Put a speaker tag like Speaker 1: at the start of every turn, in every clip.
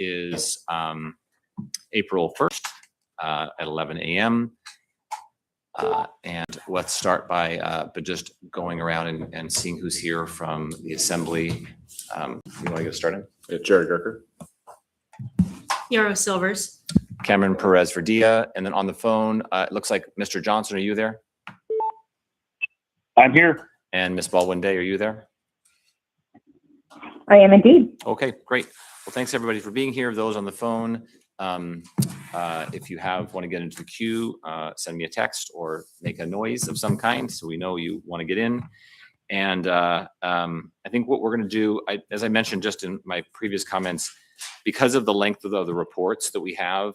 Speaker 1: is April 1st at 11 a.m. And let's start by just going around and seeing who's here from the assembly. You want to get started?
Speaker 2: Jared Gerker.
Speaker 3: Yarrow Silvers.
Speaker 1: Cameron Perez Verdia. And then on the phone, it looks like Mr. Johnson, are you there?
Speaker 4: I'm here.
Speaker 1: And Ms. Baldwin Day, are you there?
Speaker 5: I am indeed.
Speaker 1: Okay, great. Well, thanks everybody for being here. Those on the phone, if you want to get into the queue, send me a text or make a noise of some kind so we know you want to get in. And I think what we're going to do, as I mentioned just in my previous comments, because of the length of the reports that we have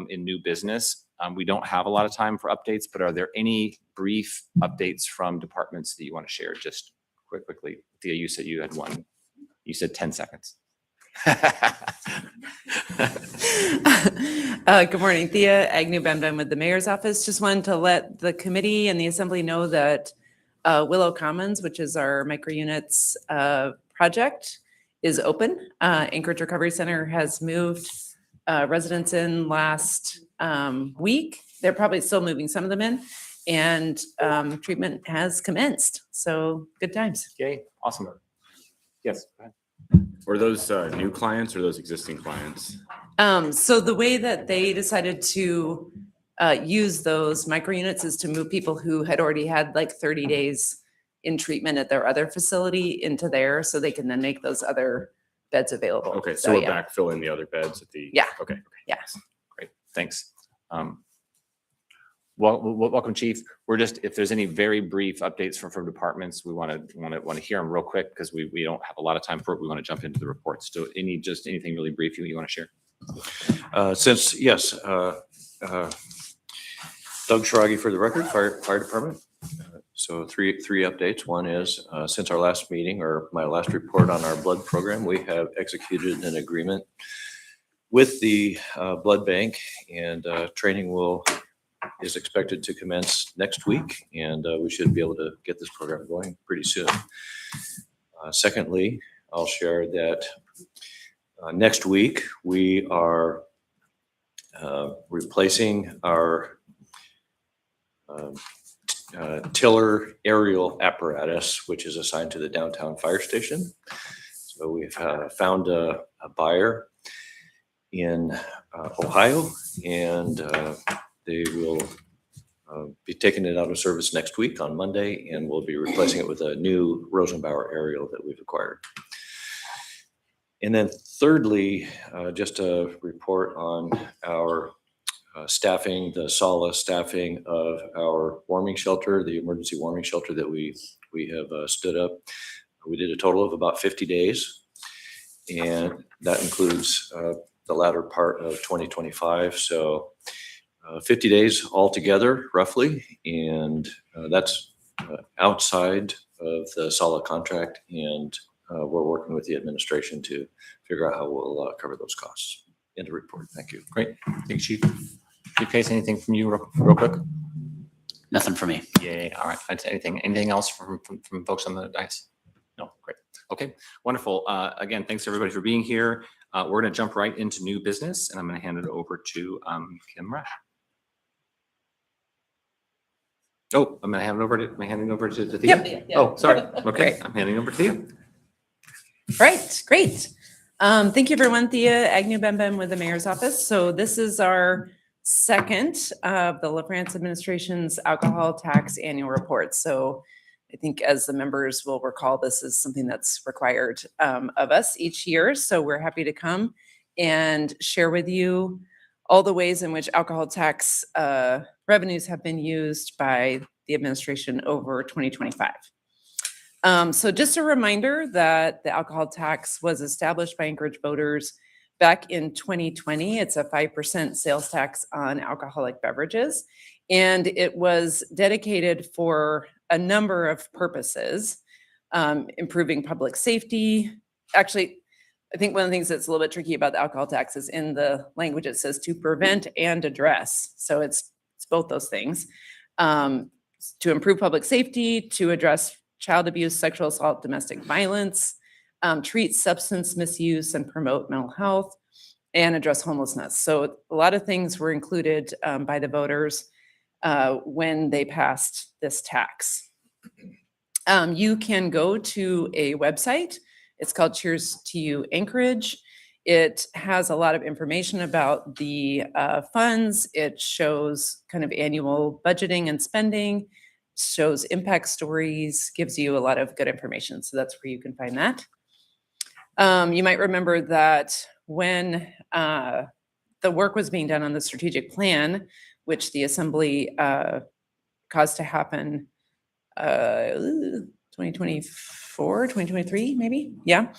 Speaker 1: in new business, we don't have a lot of time for updates, but are there any brief updates from departments that you want to share? Just quickly. Thea, you said you had one. You said 10 seconds.
Speaker 6: Good morning, Thea Agnew Bemdem with the Mayor's Office. Just wanted to let the committee and the Assembly know that Willow Commons, which is our microunits project, is open. Anchorage Recovery Center has moved residents in last week. They're probably still moving some of them in, and treatment has commenced. So good times.
Speaker 1: Okay, awesome. Yes, go ahead.
Speaker 2: Were those new clients or those existing clients?
Speaker 6: So the way that they decided to use those microunits is to move people who had already had like 30 days in treatment at their other facility into there, so they can then make those other beds available.
Speaker 2: Okay, so we're
Speaker 6: yeah.
Speaker 2: backfilling the other beds at the.
Speaker 6: Yeah.
Speaker 2: Okay.
Speaker 6: Yeah.
Speaker 1: Great, thanks. Well, welcome, Chief. We're just, if there's any very brief updates from departments, we want to hear them real quick because we don't have a lot of time for it. We want to jump into the reports. So anything really brief you want to share?
Speaker 7: Doug Schrage for the record, fire department. So three updates. One is since our last meeting or my last report on our blood program, we have executed an agreement with the blood bank, and training is expected to commence next week, and we should be able to get this program going pretty soon. Secondly, I'll share that next week we are replacing our tiller aerial apparatus, which is assigned to the downtown fire station. So we've found a buyer in Ohio, and they will be taking it out of service next week on Monday, and we'll be replacing it with a new Rosenbauer aerial that we've acquired. And then thirdly, just a report on our staffing, the SALA staffing of our warming shelter, the emergency warming shelter that we have stood up. We did a total of about 50 days, and that includes the latter part of 2025. So 50 days altogether, roughly, and that's outside of the SALA contract, and we're working with the administration to figure out how we'll cover those costs. End of report. Thank you.
Speaker 1: Great. Thanks, Chief. Chief Case, anything from you real quick?
Speaker 8: Nothing for me.
Speaker 1: Yay. All right. Anything else from folks on the dais? No. Great. Okay. Wonderful. Again, thanks everybody for being here. We're going to jump right into new business, and I'm going to hand it over to Kim Rash. Oh, am I handing over to Thea?
Speaker 6: Yep.
Speaker 1: Oh, sorry. Okay. I'm handing over to you.
Speaker 6: Right, great. Thank you, everyone. Thea Agnew Bemdem with the Mayor's Office. So this is our second of the LaFrance administration's alcohol tax annual report. So I think as the members will recall, this is something that's required of us each year. So we're happy to come and share with you all the ways in which alcohol tax revenues have been used by the administration over 2025. So just a reminder that the alcohol tax was established by Anchorage voters back in 2020. It's a 5% sales tax on alcoholic beverages, and it was dedicated for a number of purposes, improving public safety. Actually, I think one of the things that's a little bit tricky about the alcohol tax is in the language it says to prevent and address. So it's both those things. To improve public safety, to address child abuse, sexual assault, domestic violence, treat substance misuse and promote mental health, and address homelessness. So a lot of things were included by the voters when they passed this tax. You can go to a website. It's called Cheers to You Anchorage. It has a lot of information about the funds. It shows kind of annual budgeting and spending, shows impact stories, gives you a lot of good information. So that's where you can find that. You might remember that when the work was being done on the strategic plan, which the Assembly caused to happen 2024, 2023, maybe? Yeah.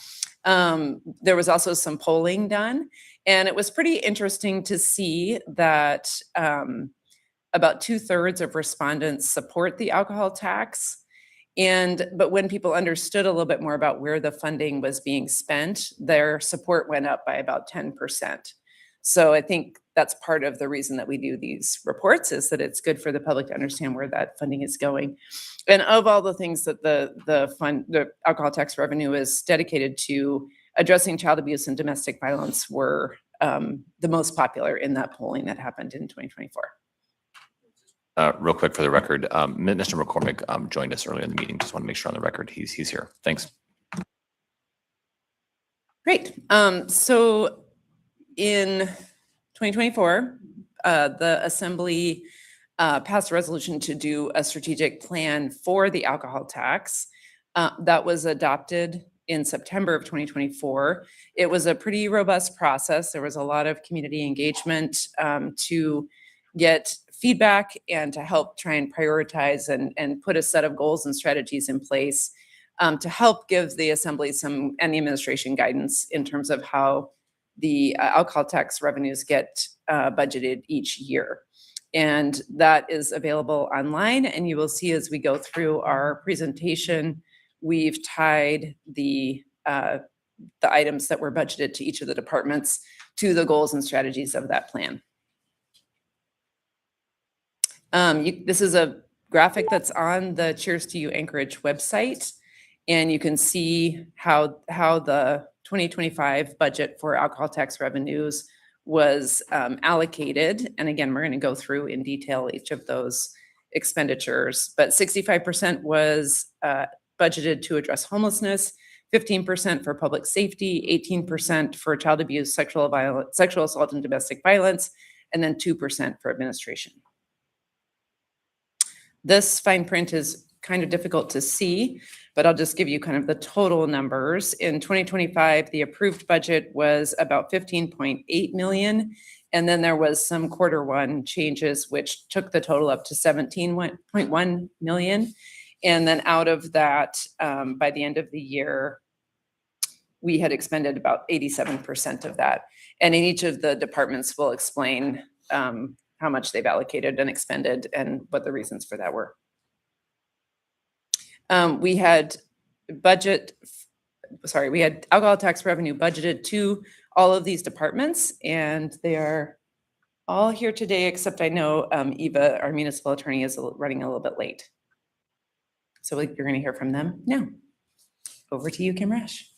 Speaker 6: There was also some polling done, and it was pretty interesting to see that about 2/3 of respondents support the alcohol tax. But when people understood a little bit more about where the funding was being spent, their support went up by about 10%. So I think that's part of the reason that we do these reports, is that it's good for the public to understand where that funding is going. And of all the things that the alcohol tax revenue is dedicated to, addressing child abuse and domestic violence were the most popular in that polling that happened in 2024.
Speaker 1: Real quick for the record, Mr. McCormick joined us earlier in the meeting. Just want to make sure on the record he's here. Thanks.
Speaker 6: Great. So in 2024, the Assembly passed a resolution to do a strategic plan for the alcohol tax that was adopted in September of 2024. It was a pretty robust process. There was a lot of community engagement to get feedback and to help try and prioritize and put a set of goals and strategies in place to help give the Assembly and the administration guidance in terms of how the alcohol tax revenues get budgeted each year. And that is available online, and you will see as we go through our presentation, we've tied the items that were budgeted to each of the departments to the goals and strategies of that plan. This is a graphic that's on the Cheers to You Anchorage website, and you can see how the 2025 budget for alcohol tax revenues was allocated. And again, we're going to go through in detail each of those expenditures, but 65% was budgeted to address homelessness, 15% for public safety, 18% for child abuse, sexual assault and domestic violence, and then 2% for administration. This fine print is kind of difficult to see, but I'll just give you kind of the total numbers. In 2025, the approved budget was about 15.8 million. And then there was some Q1 changes, which took the total up to 17.1 million. And then out of that, by the end of the year, we had expended about 87% of that. And in each of the departments, we'll explain how much they've allocated and expended and what the reasons for that were. We had alcohol tax revenue budgeted to all of these departments, and they are all here today, except I know Eva, our municipal attorney, is running a little bit late. So you're going to hear from them now. Over to you, Kim Rash.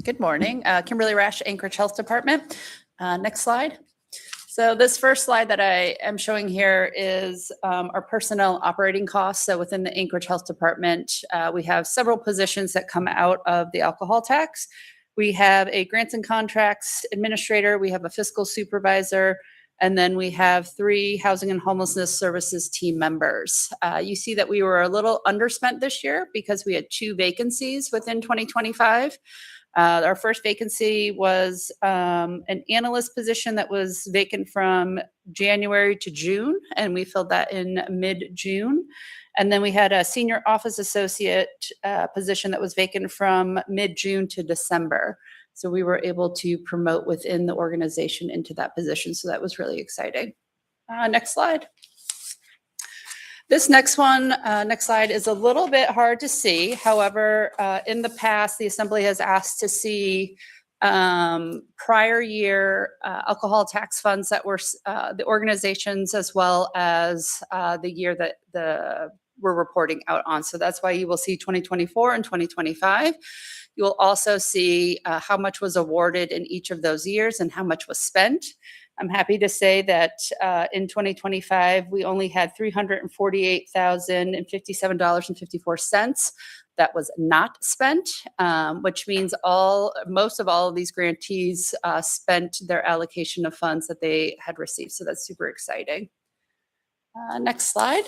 Speaker 4: Good morning. Kimberly Rash, Anchorage Health Department. Next slide. So this first slide that I am showing here is our personnel operating costs. So within the Anchorage Health Department, we have several positions that come out of the alcohol tax. We have a grants and contracts administrator, we have a fiscal supervisor, and then we have 3 housing and homelessness services team members. You see that we were a little underspent this year because we had 2 vacancies within 2025. Our first vacancy was an analyst position that was vacant from January to June, and we filled that in mid-June. And then we had a senior office associate position that was vacant from mid-June to December. So we were able to promote within the organization into that position. So that was really exciting. Next slide. This next slide is a little bit hard to see. However, in the past, the Assembly has asked to see prior year alcohol tax funds that were the organizations, as well as the year that the we're reporting out on. So that's why you will see 2024 and 2025. You will also see how much was awarded in each of those years and how much was spent. I'm happy to say that in 2025, we only had $348,057.54 that was not spent, which means most of all of these grantees spent their allocation of funds that they had received. So that's super exciting. Next slide.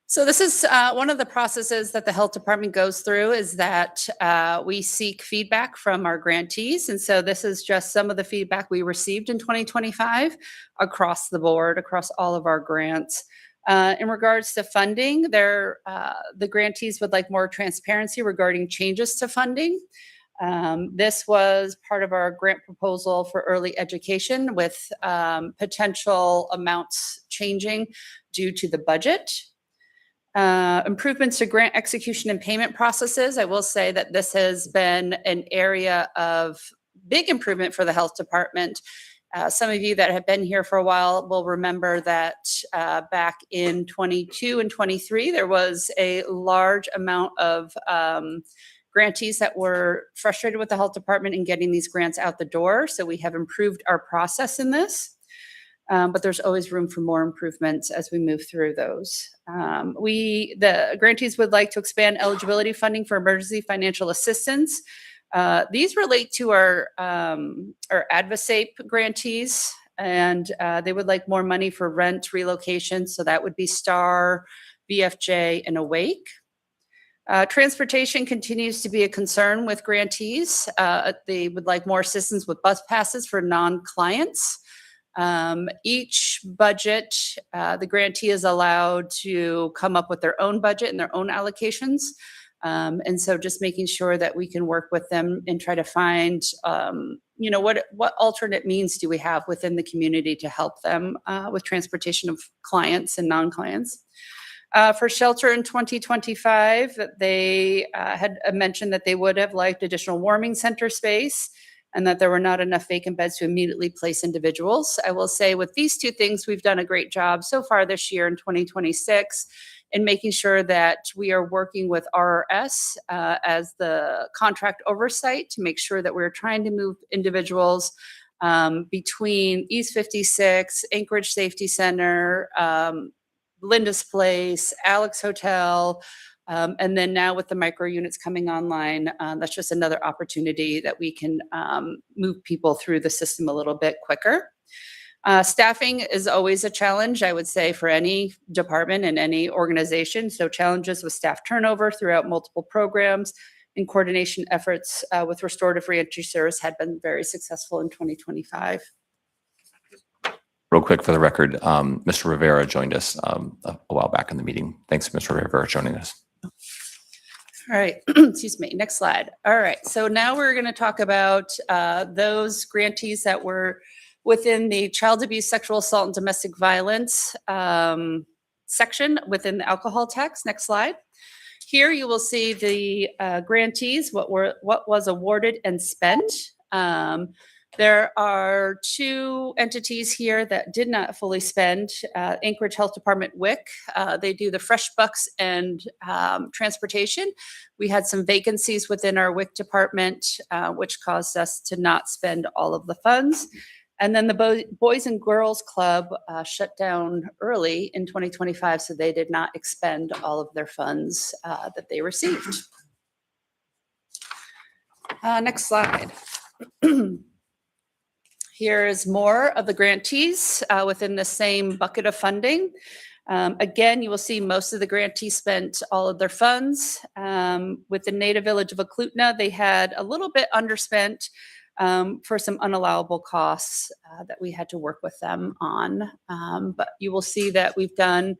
Speaker 4: So this is one of the processes that the health department goes through, is that we seek feedback from our grantees. And so this is just some of the feedback we received in 2025 across the board, across all of our grants. In regards to funding, the grantees would like more transparency regarding changes to funding. This was part of our grant proposal for early education, with potential amounts changing due to the budget. Improvements to grant execution and payment processes. I will say that this has been an area of big improvement for the health department. Some of you that have been here for a while will remember that back in 22 and 23, there was a large amount of grantees that were frustrated with the health department in getting these grants out the door. So we have improved our process in this. But there's always room for more improvements as we move through those. The grantees would like to expand eligibility funding for emergency financial assistance. These relate to our AdvoSafe grantees, and they would like more money for rent relocation. So that would be STAR, VFJ, and Awake. Transportation continues to be a concern with grantees. They would like more assistance with bus passes for non-clients. Each budget, the grantee is allowed to come up with their own budget and their own allocations. And so just making sure that we can work with them and try to find, what alternate means do we have within the community to help them with transportation of clients and non-clients. For shelter in 2025, they had mentioned that they would have liked additional warming center space, and that there were not enough vacant beds to immediately place individuals. I will say with these two things, we've done a great job so far this year in 2026 in making sure that we are working with RRS as the contract oversight to make sure that we're trying to move individuals between East 56, Anchorage Safety Center, Linda's Place, Alex Hotel, and then now with the micro units coming online, that's just another opportunity that we can move people through the system a little bit quicker. Staffing is always a challenge, I would say, for any department and any organization. So challenges with staff turnover throughout multiple programs and coordination efforts with restorative reentry service had been very successful in 2025.
Speaker 1: Real quick for the record, Mr. Rivera joined us a while back in the meeting. Thanks, Mr. Rivera, for joining us.
Speaker 4: All right, excuse me, next slide. All right, so now we're going to talk about those grantees that were within the child abuse, sexual assault, and domestic violence section within the alcohol tax. Next slide. Here you will see the grantees, what was awarded and spent. There are two entities here that did not fully spend. Anchorage Health Department WIC, they do the fresh bucks and transportation. We had some vacancies within our WIC department, which caused us to not spend all of the funds. And then the Boys and Girls Club shut down early in 2025, so they did not expend all of their funds that they received. Next slide. Here is more of the grantees within the same bucket of funding. Again, you will see most of the grantees spent all of their funds. With the Native Village of Eklutna, they had a little bit underspent for some unallowable costs that we had to work with them on. But you will see that we've done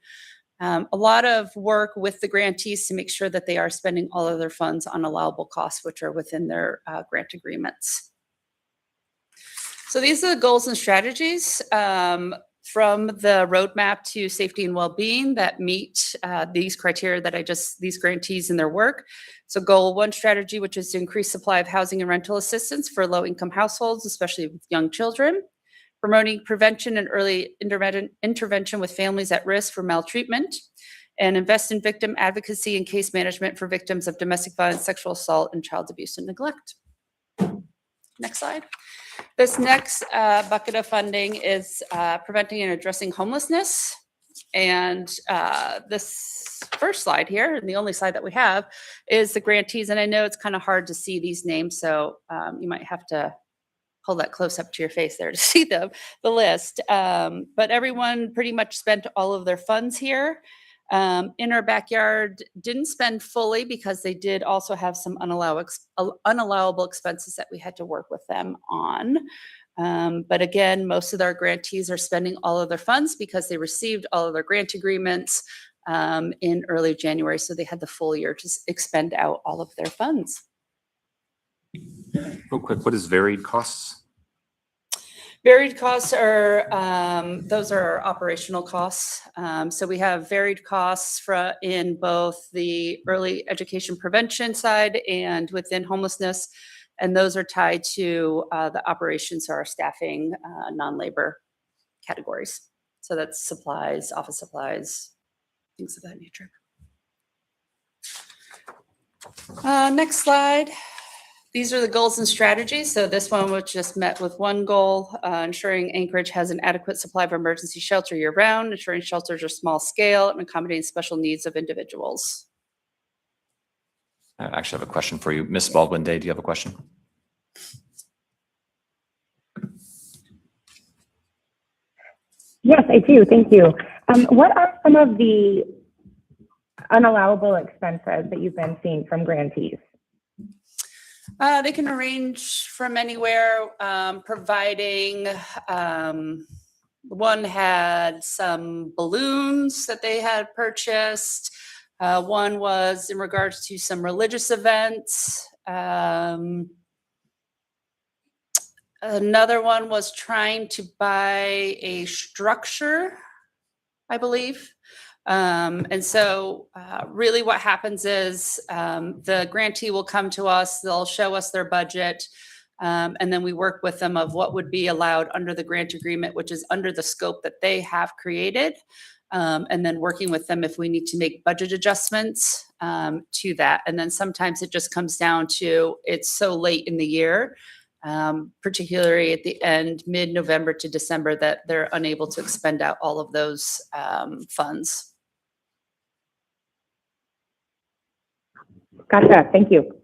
Speaker 4: a lot of work with the grantees to make sure that they are spending all of their funds on allowable costs, which are within their grant agreements. So these are the goals and strategies from the roadmap to safety and well-being that meet these criteria that these grantees in their work. So goal 1 strategy, which is to increase supply of housing and rental assistance for low-income households, especially with young children. promoting prevention and early intervention with families at risk for maltreatment, and invest in victim advocacy and case management for victims of domestic violence, sexual assault, and child abuse and neglect. Next slide. This next bucket of funding is preventing and addressing homelessness. And this first slide here, and the only slide that we have, is the grantees. And I know it's kind of hard to see these names, so you might have to hold that close up to your face there to see the list. But everyone pretty much spent all of their funds here. In Our Backyard didn't spend fully because they did also have some unallowable expenses that we had to work with them on. But again, most of our grantees are spending all of their funds because they received all of their grant agreements in early January. So they had the full year to expend out all of their funds.
Speaker 1: Real quick, what is varied costs?
Speaker 4: Varied costs are, those are our operational costs. So we have varied costs in both the early education prevention side and within homelessness. And those are tied to the operations, so our staffing, non-labor categories. So that's supplies, office supplies, things of that nature. Next slide. These are the goals and strategies. So this one was just met with one goal, ensuring Anchorage has an adequate supply of emergency shelter year-round, ensuring shelters are small scale and accommodating special needs of individuals.
Speaker 1: I actually have a question for you. Ms. Baldwin-Day, do you have a question?
Speaker 5: Yes, I do. Thank you. What are some of the unallowable expenses that you've been seeing from grantees?
Speaker 4: They can range from anywhere, providing, one had some balloons that they had purchased. One was in regards to some religious events. Another one was trying to buy a structure, I believe. And so really what happens is the grantee will come to us, they'll show us their budget, and then we work with them of what would be allowed under the grant agreement, which is under the scope that they have created. And then working with them if we need to make budget adjustments to that. And then sometimes it just comes down to it's so late in the year, particularly at the end, mid-November to December, that they're unable to expend out all of those funds.
Speaker 5: Gotcha. Thank you.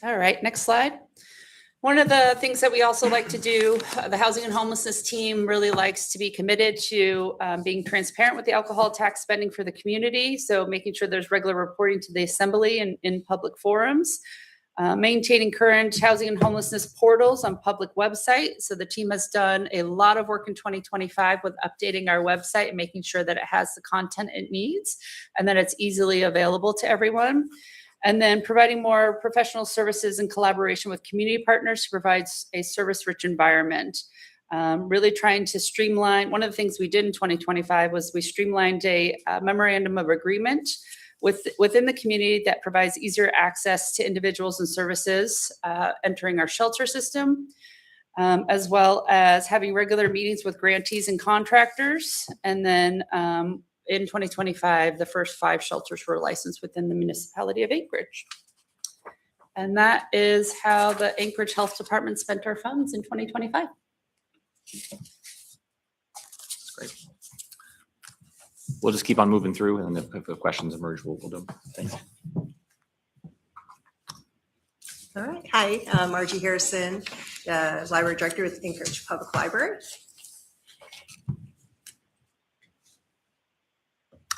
Speaker 4: All right, next slide. One of the things that we also like to do, the housing and homelessness team really likes to be committed to being transparent with the alcohol tax spending for the community. So making sure there's regular reporting to the assembly and in public forums. Maintaining current housing and homelessness portals on public website. So the team has done a lot of work in 2025 with updating our website and making sure that it has the content it needs and that it's easily available to everyone. And then providing more professional services in collaboration with community partners to provide a service-rich environment. Really trying to streamline. One of the things we did in 2025 was we streamlined a memorandum of agreement within the community that provides easier access to individuals and services entering our shelter system, as well as having regular meetings with grantees and contractors. And then in 2025, the first 5 shelters were licensed within the municipality of Anchorage. And that is how the Anchorage Health Department spent our funds in 2025.
Speaker 1: That's great. We'll just keep on moving through, and if the questions emerge, we'll do them. Thanks.
Speaker 9: All right. Hi, Margie Harrison, Library Director with Anchorage Public Library.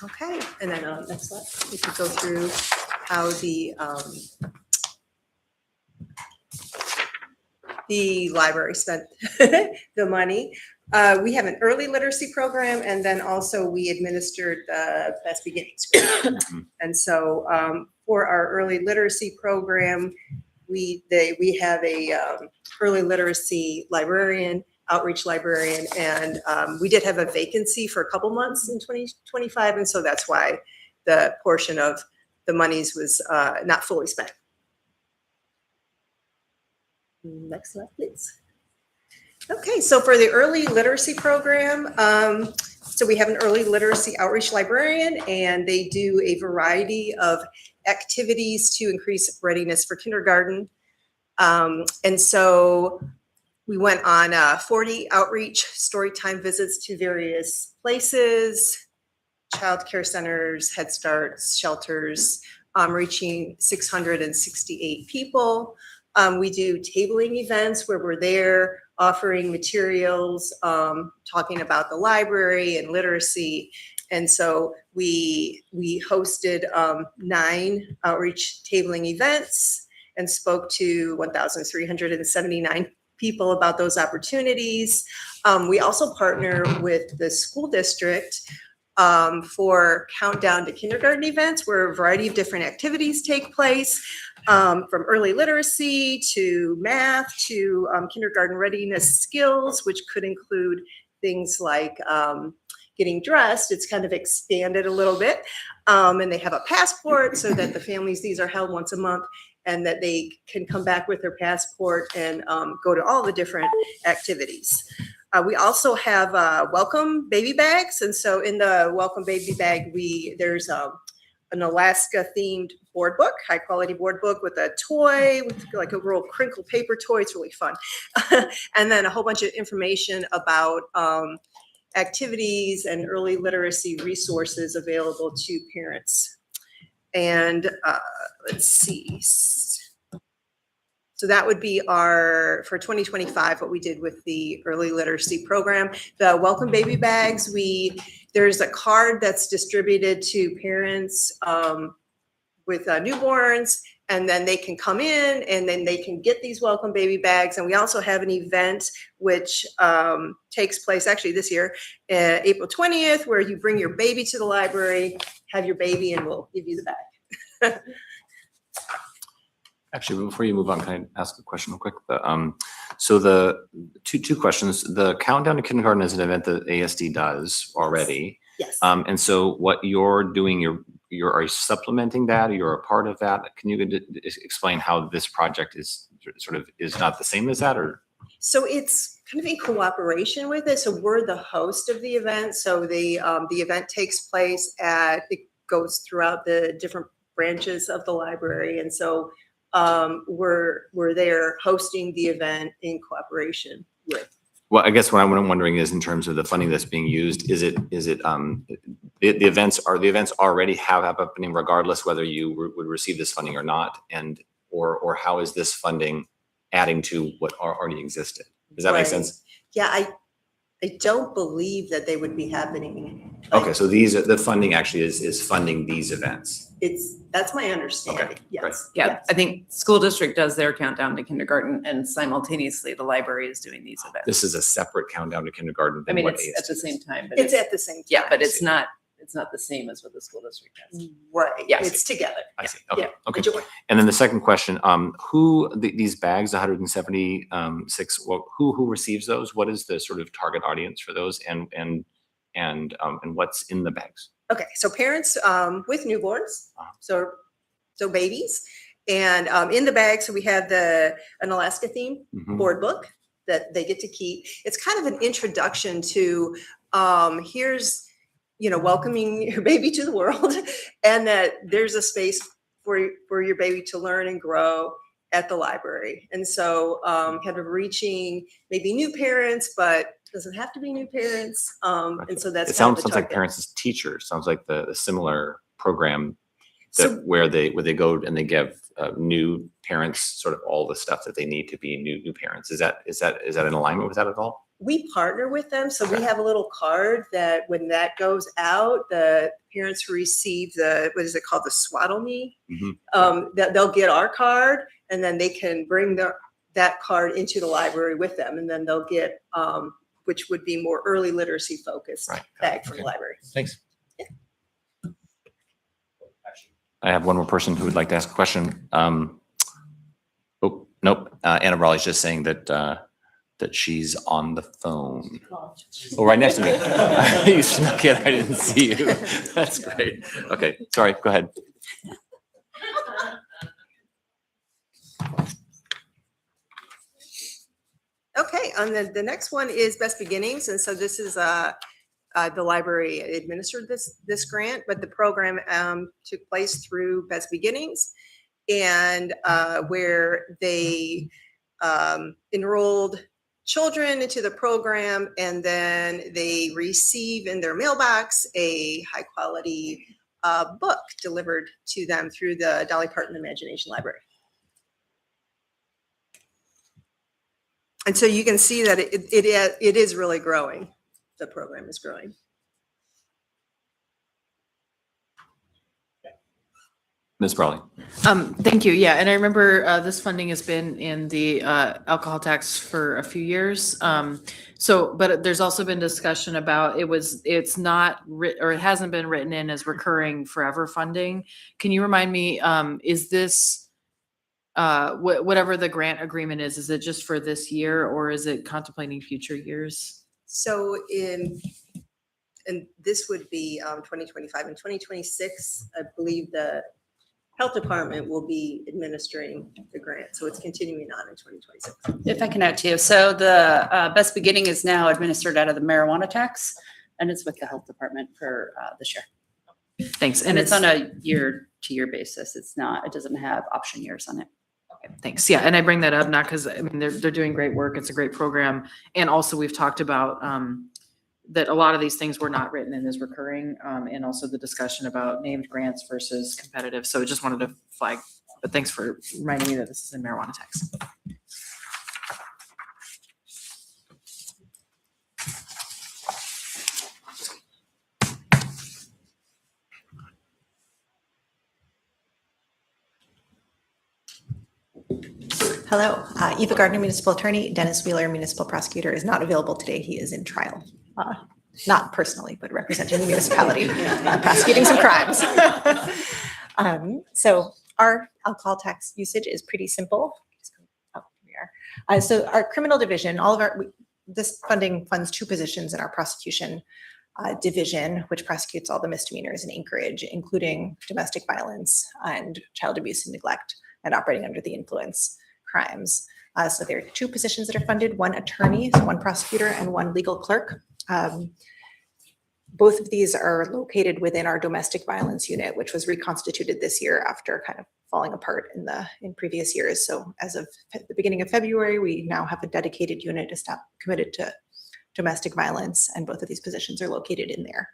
Speaker 9: Okay, and then next slide, we could go through how the library spent the money. We have an early literacy program, and then also we administered the Best Beginnings grant. And so for our early literacy program, we have a early literacy librarian, outreach librarian, and we did have a vacancy for a couple months in 2025, and so that's why the portion of the monies was not fully spent. Next slide, please. Okay, so for the early literacy program, so we have an early literacy outreach librarian, and they do a variety of activities to increase readiness for kindergarten. And so we went on 40 outreach story time visits to various places, childcare centers, Head Starts, shelters, reaching 668 people. We do tabling events where we're there offering materials, talking about the library and literacy. And so we hosted 9 outreach tabling events and spoke to 1,379 people about those opportunities. We also partner with the school district for Countdown to Kindergarten events, where a variety of different activities take place, from early literacy to math to kindergarten readiness skills, which could include things like getting dressed. It's kind of expanded a little bit. And they have a passport so that the families, these are held once a month, and that they can come back with their passport and go to all the different activities. We also have welcome baby bags. And so in the welcome baby bag, there's an Alaska themed board book, high quality board book with a toy, with like a real crinkle paper toy. It's really fun. And then a whole bunch of information about activities and early literacy resources available to parents. And let's see. So that would be for 2025, what we did with the early literacy program. The welcome baby bags, there's a card that's distributed to parents with newborns, and then they can come in and then they can get these welcome baby bags. And we also have an event which takes place actually this year, April 20th, where you bring your baby to the library, have your baby, and we'll give you the bag.
Speaker 1: Actually, before you move on, can I ask a question real quick? So the two questions. The Countdown to Kindergarten is an event that ASD does already.
Speaker 9: Yes.
Speaker 1: And so what you're doing, are you supplementing that, or you're a part of that? Can you explain how this project is not the same as that, or?
Speaker 9: So it's kind of in cooperation with it. So we're the host of the event. So the event takes place it goes throughout the different branches of the library. And so we're there hosting the event in cooperation with.
Speaker 1: Well, I guess what I'm wondering is, in terms of the funding that's being used, the events already have happening regardless whether you would receive this funding or not, or how is this funding adding to what already existed? Does that make sense?
Speaker 9: Yeah, I don't believe that they would be happening.
Speaker 1: Okay, so the funding actually is funding these events.
Speaker 9: That's my understanding.
Speaker 1: Okay,
Speaker 9: Yes.
Speaker 6: Yeah,
Speaker 9: Yes.
Speaker 6: I think school district does their Countdown to Kindergarten, and simultaneously the library is doing these events.
Speaker 1: This is a separate Countdown to Kindergarten
Speaker 6: I
Speaker 1: than
Speaker 6: mean,
Speaker 1: what
Speaker 6: it's
Speaker 1: ASD
Speaker 6: at the
Speaker 1: is.
Speaker 6: same time, but
Speaker 9: It's at the same time.
Speaker 6: yeah, but it's not the same as what the school district does.
Speaker 9: Right.
Speaker 6: Yes.
Speaker 9: It's together.
Speaker 1: I see. Okay.
Speaker 9: Yeah.
Speaker 1: Okay.
Speaker 9: Joy.
Speaker 1: And then the second question, these bags, 176, who receives those? What is the sort of target audience for those, and what's in the bags?
Speaker 9: Okay, so parents with newborns,
Speaker 1: Uh-huh.
Speaker 9: so babies, and in the bag, so we have an Alaska theme
Speaker 1: Mhm.
Speaker 9: board book that they get to keep. It's kind of an introduction to here's welcoming your baby to the world, and that there's a space for your baby to learn and grow at the library. And so kind of reaching maybe new parents, but doesn't have to be new parents. And so that's
Speaker 1: It
Speaker 9: kind of
Speaker 1: sounds
Speaker 9: the
Speaker 1: like
Speaker 9: target.
Speaker 1: parents as teachers. Sounds like the similar program
Speaker 9: So-
Speaker 1: where they go and they give new parents sort of all the stuff that they need to be new parents. Is that in alignment with that at all?
Speaker 9: We partner with them, so we have a little card that when that goes out, the parents who receive what is it called, the Swaddle Me,
Speaker 1: Mhm.
Speaker 9: that they'll get our card, and then they can bring that card into the library with them, and then they'll get which would be more early literacy focused
Speaker 1: Right.
Speaker 9: bag from
Speaker 1: Okay.
Speaker 9: the library.
Speaker 1: Thanks. I have one more person who would like to ask a question. Oh, nope. Anna Brawley's just saying that she's on the phone. Oh, right next to me. You snuck in. I didn't see you. That's great. Okay, sorry. Go ahead.
Speaker 9: Okay, and then the next one is Best Beginnings, and so this is the library administered this grant, but the program took place through Best Beginnings, and where they enrolled children into the program, and then they receive in their mailbox a high quality book delivered to them through the Dolly Parton Imagination Library. And so you can see that it is really growing. The program is growing.
Speaker 1: Ms. Brawley.
Speaker 10: Thank you. Yeah, and I remember this funding has been in the alcohol tax for a few years. But there's also been discussion about it's not or it hasn't been written in as recurring forever funding. Can you remind me? Is this whatever the grant agreement is it just for this year or is it contemplating future years?
Speaker 9: So and this would be 2025 and 2026. I believe the health department will be administering the grant. So it's continuing on in 2026.
Speaker 4: If I can add to you. So the Best Beginning is now administered out of the marijuana tax, and it's with the health department for this year.
Speaker 10: Thanks.
Speaker 4: And it's on a year-to-year basis. It doesn't have option years on it.
Speaker 10: Okay, thanks. Yeah, and I bring that up not because I mean they're doing great work. It's a great program, and also we've talked about that a lot of these things were not written in as recurring, and also the discussion about named grants versus competitive. So just wanted to flag. But thanks for reminding me that this is in marijuana tax.
Speaker 11: Hello, Eva Gardner, Municipal Attorney. Dennis Wheeler, Municipal Prosecutor, is not available today. He is in trial, not personally, but representing the municipality, prosecuting some crimes. So our alcohol tax usage is pretty simple. Oh, here we are. So our criminal division, this funding funds 2 positions in our prosecution division, which prosecutes all the misdemeanors in Anchorage, including domestic violence and child abuse and neglect and operating under the influence crimes. So there are 2 positions that are funded, 1 attorney, so 1 prosecutor, and 1 legal clerk. Both of these are located within our domestic violence unit, which was reconstituted this year after kind of falling apart in previous years. So as of the beginning of February, we now have a dedicated unit committed to domestic violence, and both of these positions are located in there.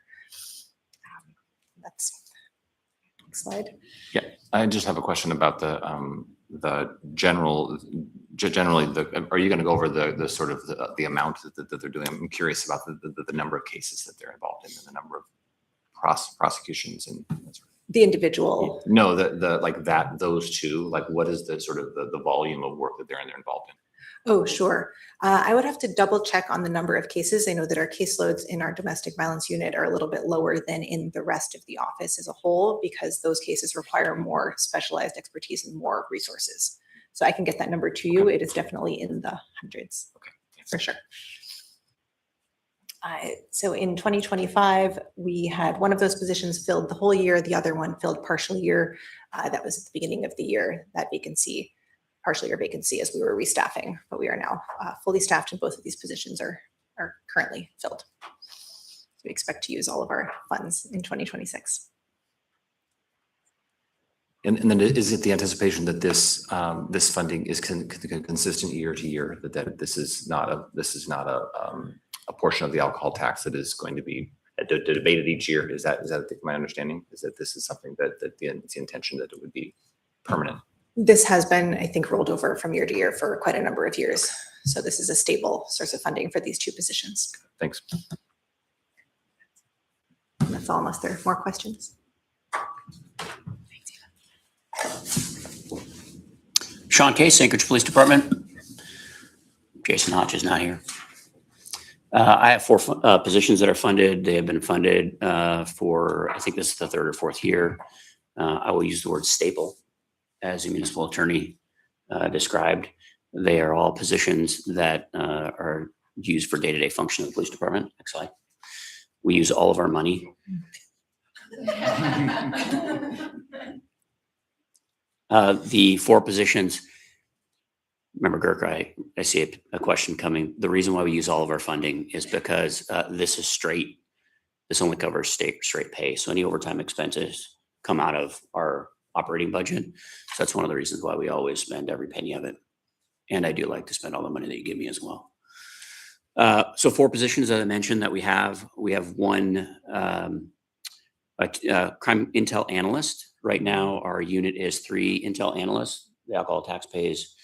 Speaker 11: That's next slide.
Speaker 1: Yeah, I just have a question about generally are you going to go over the sort of the amount that they're doing? I'm curious about the number of cases that they're involved in and the number of prosecutions and that sort of.
Speaker 11: The individual.
Speaker 1: No, those 2, like what is the sort of the volume of work that they're involved in?
Speaker 11: Oh, sure. I would have to double check on the number of cases. I know that our caseloads in our domestic violence unit are a little bit lower than in the rest of the office as a whole, because those cases require more specialized expertise and more resources. So I can get that number to you. It is definitely in the hundreds.
Speaker 1: Okay.
Speaker 11: For sure. So in 2025, we had 1 of those positions filled the whole year, the other one filled partial year. That was at the beginning of the year, that vacancy. Partial year vacancy as we were restaffing, but we are now fully staffed and both of these positions are currently filled. So we expect to use all of our funds in 2026.
Speaker 1: And then is it the anticipation that this funding is consistent year to year, that this is not a portion of the alcohol tax that is going to be debated each year? Is that my understanding? Is that this is something that it's the intention that it would be permanent?
Speaker 11: This has been, I think, rolled over from year to year for quite a number of years. So this is a stable source of funding for these 2 positions.
Speaker 1: Thanks.
Speaker 11: That's all, unless there are more questions.
Speaker 8: Sean Case, Anchorage Police Department. Jason Hodge is not here. I have 4 positions that are funded. They have been funded for, I think this is the 3rd or 4th year. I will use the word stable as the municipal attorney described. They are all positions that are used for day-to-day function of the police department. Next slide. We use all of our money. The 4 positions, Remember, Girk, I see a question coming. The reason why we use all of our funding is because this is straight. This only covers straight pay. So any overtime expenses come out of our operating budget. So that's one of the reasons why we always spend every penny of it. And I do like to spend all the money that you give me as well. So 4 positions, as I mentioned, that we have one crime intel analyst. Right now, our unit is 3 intel analysts. The alcohol tax pays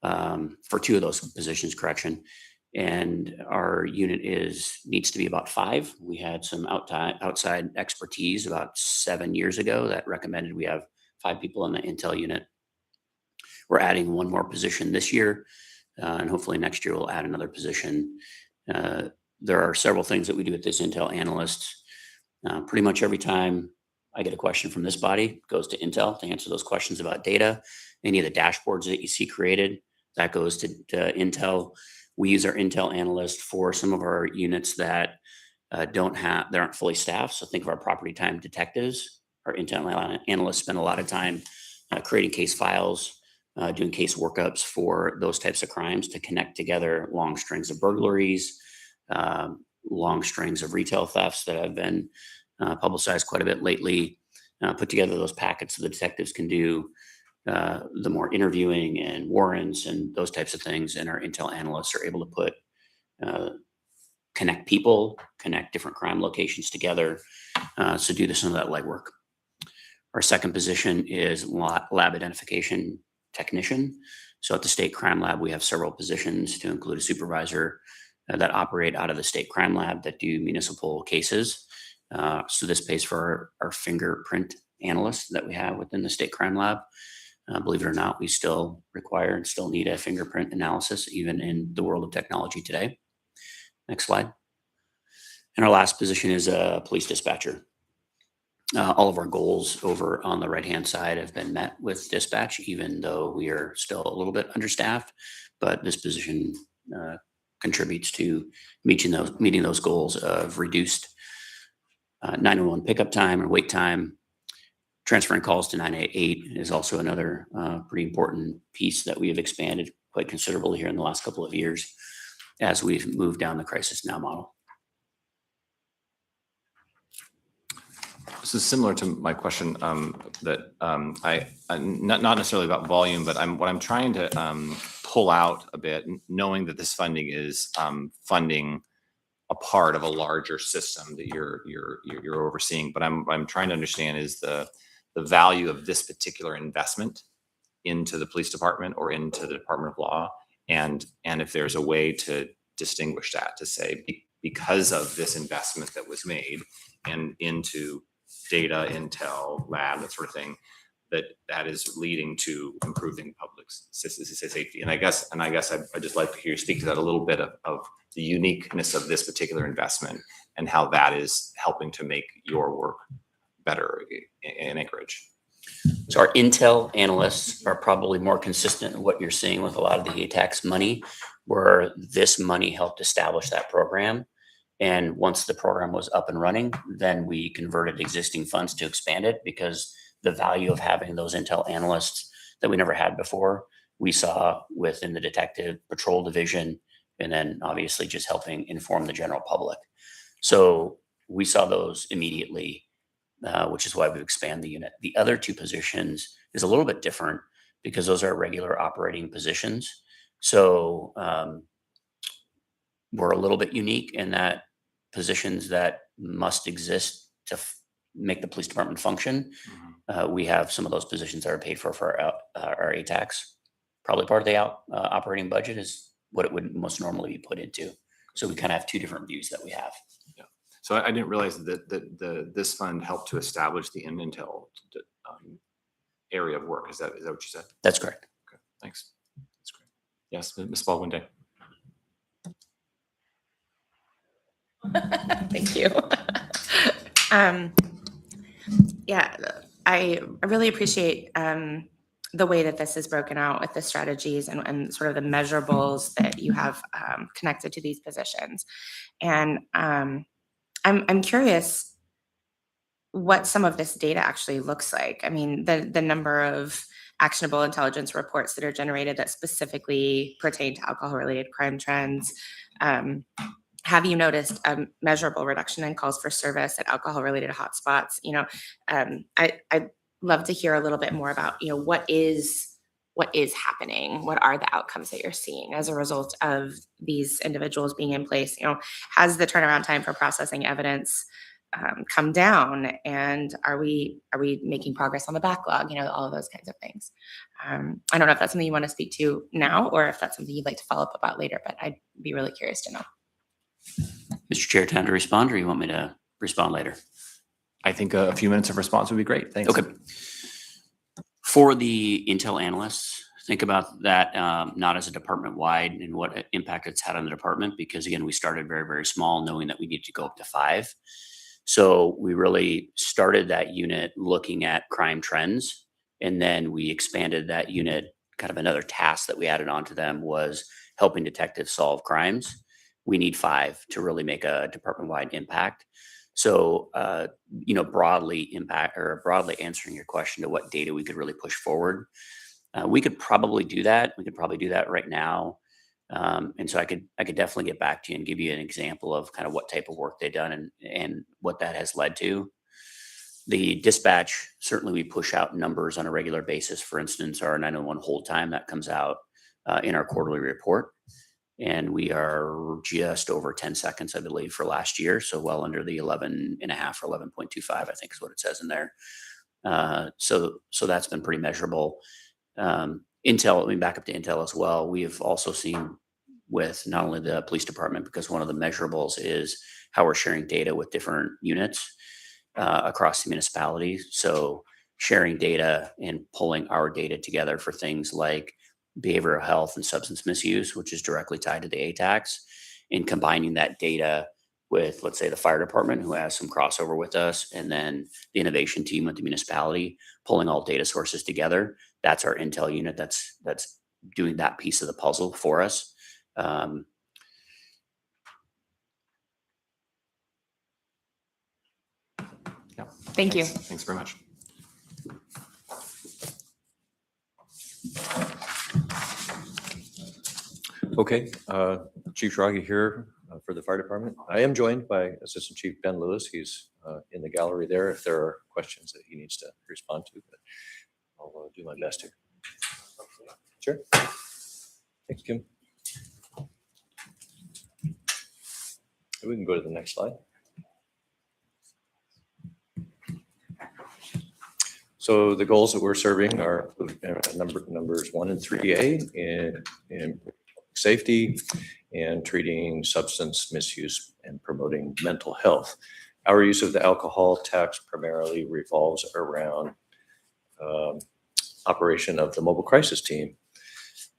Speaker 8: for 2 of those positions, correction. And our unit needs to be about 5. We had some outside expertise about 7 years ago that recommended we have 5 people in the intel unit. We're adding 1 more position this year, and hopefully next year we'll add another position. There are several things that we do with this intel analyst. Pretty much every time I get a question from this body, it goes to Intel to answer those questions about data. Any of the dashboards that you see created, that goes to Intel. We use our Intel analyst for some of our units that they aren't fully staffed. So think of our property time detectives. Our Intel analysts spend a lot of time creating case files, doing case workups for those types of crimes to connect together long strings of burglaries, long strings of retail thefts that have been publicized quite a bit lately, put together those packets so the detectives can do the more interviewing and warrants and those types of things. And our intel analysts are able to connect people, connect different crime locations together. So do some of that legwork. Our second position is lab identification technician. So at the state crime lab, we have several positions to include a supervisor that operate out of the state crime lab that do municipal cases. So this pays for our fingerprint analysts that we have within the state crime lab. Believe it or not, we still require and still need a fingerprint analysis, even in the world of technology today. Next slide. And our last position is a police dispatcher. All of our goals over on the right-hand side have been met with dispatch, even though we are still a little bit understaffed. But this position contributes to meeting those goals of reduced 911 pickup time or wait time. Transferring calls to 988 is also another pretty important piece that we have expanded quite considerably here in the last couple of years as we've moved down the crisis now model.
Speaker 1: This is similar to my question that not necessarily about volume, but what I'm trying to pull out a bit, knowing that this funding is funding a part of a larger system that you're overseeing. But I'm trying to understand is the value of this particular investment into the police department or into the Department of Law, and if there's a way to distinguish that, to say because of this investment that was made and into data, intel, lab, that sort of thing, that is leading to improving public safety. And I guess I'd just like to hear you speak to that a little bit of the uniqueness of this particular investment and how that is helping to make your work better in Anchorage.
Speaker 8: So our intel analysts are probably more consistent in what you're seeing with a lot of the tax money, where this money helped establish that program. And once the program was up and running, then we converted existing funds to expand it, because the value of having those intel analysts that we never had before, we saw within the detective patrol division, and then obviously just helping inform the general public. So we saw those immediately, which is why we've expanded the unit. The other 2 positions is a little bit different because those are regular operating positions. So we're a little bit unique in that positions that must exist to make the police department function. We have some of those positions that are paid for our ATAX. Probably part of the operating budget is what it would most normally be put into. So we kind of have 2 different views that we have.
Speaker 1: Yeah. So I didn't realize that this fund helped to establish the intel area of work. Is that what you said?
Speaker 8: That's correct.
Speaker 1: Okay, thanks. That's great. Yes, Ms. Baldwin-Day.
Speaker 12: Thank you. Yeah, I really appreciate the way that this is broken out with the strategies and sort of the measurables that you have connected to these positions. And I'm curious what some of this data actually looks like. I mean, the number of actionable intelligence reports that are generated that specifically pertain to alcohol-related crime trends? Have you noticed a measurable reduction in calls for service at alcohol-related hotspots? I'd love to hear a little bit more about, what is happening? What are the outcomes that you're seeing as a result of these individuals being in place? Has the turnaround time for processing evidence come down? And are we making progress on the backlog? All of those kinds of things. I don't know if that's something you want to speak to now, or if that's something you'd like to follow up about later, but I'd be really curious to know.
Speaker 8: Mr. Chair, time to respond, or you want me to respond later?
Speaker 1: I think a few minutes of response would be great. Thanks.
Speaker 8: Okay. For the Intel analysts, think about that not as a department-wide and what impact it's had on the department, because again, we started very, very small, knowing that we needed to go up to 5. So we really started that unit looking at crime trends, and then we expanded that unit. Kind of another task that we added onto them was helping detectives solve crimes. We need 5 to really make a department-wide impact. So, broadly answering your question to what data we could really push forward, we could probably do that. We could probably do that right now. And so I could definitely get back to you and give you an example of kind of what type of work they've done and what that has led to. The dispatch, certainly we push out numbers on a regular basis. For instance, our 911 hold time that comes out in our quarterly report. And we are just over 10 seconds, I believe, for last year. So well under the 11 and a half or 11.25, I think is what it says in there. So that's been pretty measurable. Intel, let me back up to Intel as well. We have also seen with not only the police department, because one of the measurables is how we're sharing data with different units across the municipality. So sharing data and pulling our data together for things like behavioral health and substance misuse, which is directly tied to the ATAX, and combining that data with, let's say, the fire department, who has some crossover with us, and then the innovation team with the municipality, pulling all data sources together. That's our Intel unit that's doing that piece of the puzzle for us.
Speaker 12: Thank you.
Speaker 1: Thanks very much.
Speaker 7: Okay, Chief Schrage here for the fire department. I am joined by Assistant Chief Ben Lewis. He's in the gallery there if there are questions that he needs to respond to, but I'll do my best here. Sure. Thanks, Kim. We can go to the next slide. So the goals that we're serving are numbers 1 and 3A in safety and treating substance misuse and promoting mental health. Our use of the alcohol tax primarily revolves around operation of the mobile crisis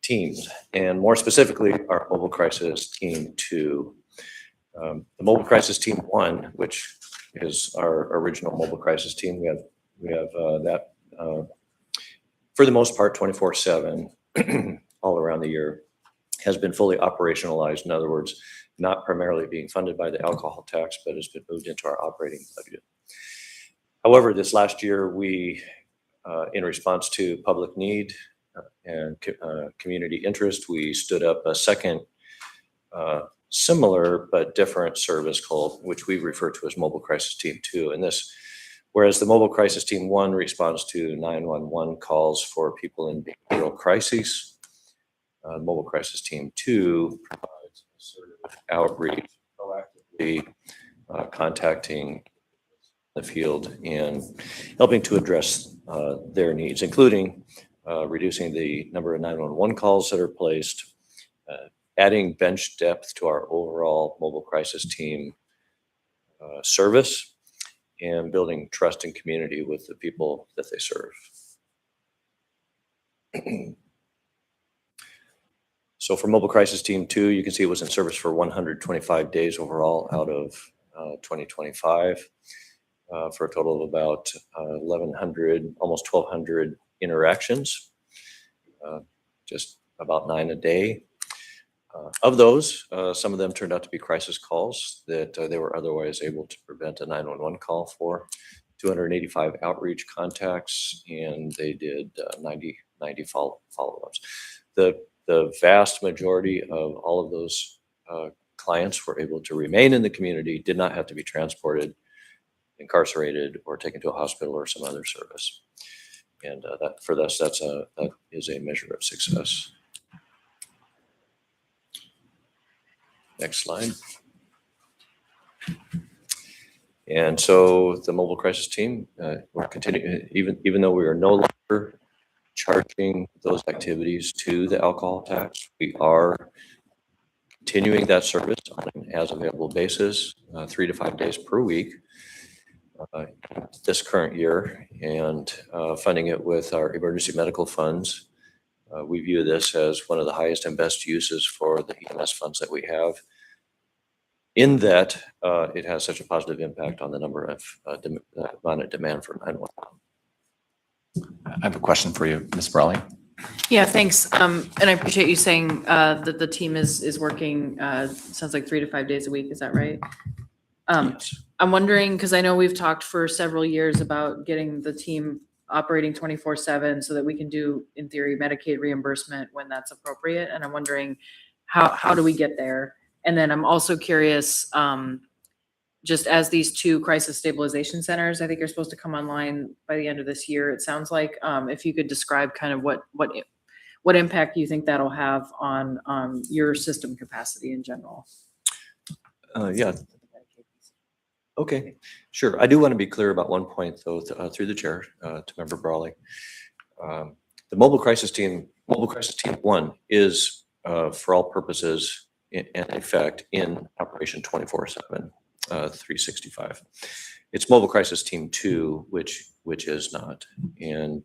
Speaker 7: teams, and more specifically, our mobile crisis team 2. The mobile crisis team 1, which is our original mobile crisis team, we have that for the most part 24/7 all around the year, has been fully operationalized. In other words, not primarily being funded by the alcohol tax, but has been moved into our operating budget. However, this last year, we, in response to public need and community interest, we stood up a second similar but different service called, which we refer to as Mobile Crisis Team 2. And this, whereas the Mobile Crisis Team 1 responds to 911 calls for people in behavioral crises, Mobile Crisis Team 2 provides assertive outreach, proactively contacting the field and helping to address their needs, including reducing the number of 911 calls that are placed, adding bench depth to our overall mobile crisis team service, and building trust and community with the people that they serve. So for Mobile Crisis Team 2, you can see it was in service for 125 days overall out of 2025, for a total of about 1,100, almost 1,200 interactions, just about 9 a day. Of those, some of them turned out to be crisis calls that they were otherwise able to prevent a 911 call for. 285 outreach contacts, and they did 90 follow-ups. The vast majority of all of those clients were able to remain in the community, did not have to be transported, incarcerated, or taken to a hospital or some other service. And that for us, that is a measure of success. Next slide. And so the mobile crisis team, we're continuing, even though we are no longer charging those activities to the alcohol tax, we are continuing that service on an as available basis, 3 to 5 days per week this current year, and funding it with our emergency medical funds. We view this as one of the highest and best uses for the EMS funds that we have, in that it has such a positive impact on the number of amount of demand for 911.
Speaker 1: I have a question for you, Ms. Brawley.
Speaker 10: Yeah, thanks. And I appreciate you saying that the team is working, sounds like 3 to 5 days a week. Is that right?
Speaker 7: Yes.
Speaker 10: I'm wondering, because I know we've talked for several years about getting the team operating 24/7 so that we can do, in theory, Medicaid reimbursement when that's appropriate. And I'm wondering, how do we get there? And then I'm also curious, just as these 2 crisis stabilization centers, I think are supposed to come online by the end of this year, it sounds like, if you could describe kind of what impact you think that'll have on your system capacity in general.
Speaker 7: Yeah. Okay, sure. I do want to be clear about one point, though, through the chair to Member Brawley. The Mobile Crisis Team 1 is, for all purposes, in effect, in operation 24/7, 365. It's Mobile Crisis Team 2, which is not. And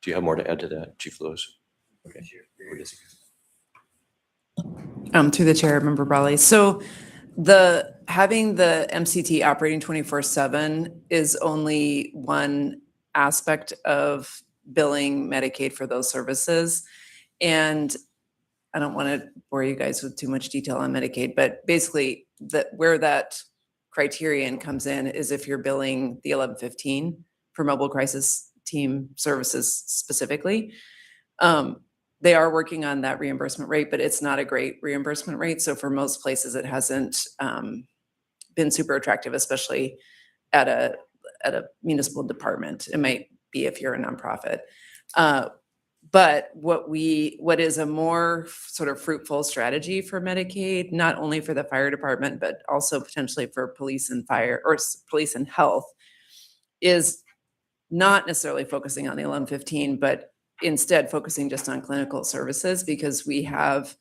Speaker 7: do you have more to add to that, Chief Lewis? Okay.
Speaker 6: Through the chair, Member Brawley. So having the MCT operating 24/7 is only one aspect of billing Medicaid for those services. And I don't want to bore you guys with too much detail on Medicaid, but basically where that criterion comes in is if you're billing the 1115 for mobile crisis team services specifically. They are working on that reimbursement rate, but it's not a great reimbursement rate. So for most places, it hasn't been super attractive, especially at a municipal department. It might be if you're a nonprofit. But what is a more sort of fruitful strategy for Medicaid, not only for the fire department, but also potentially for police and fire, or police and health, is not necessarily focusing on the 1115, but instead focusing just on clinical services, because we have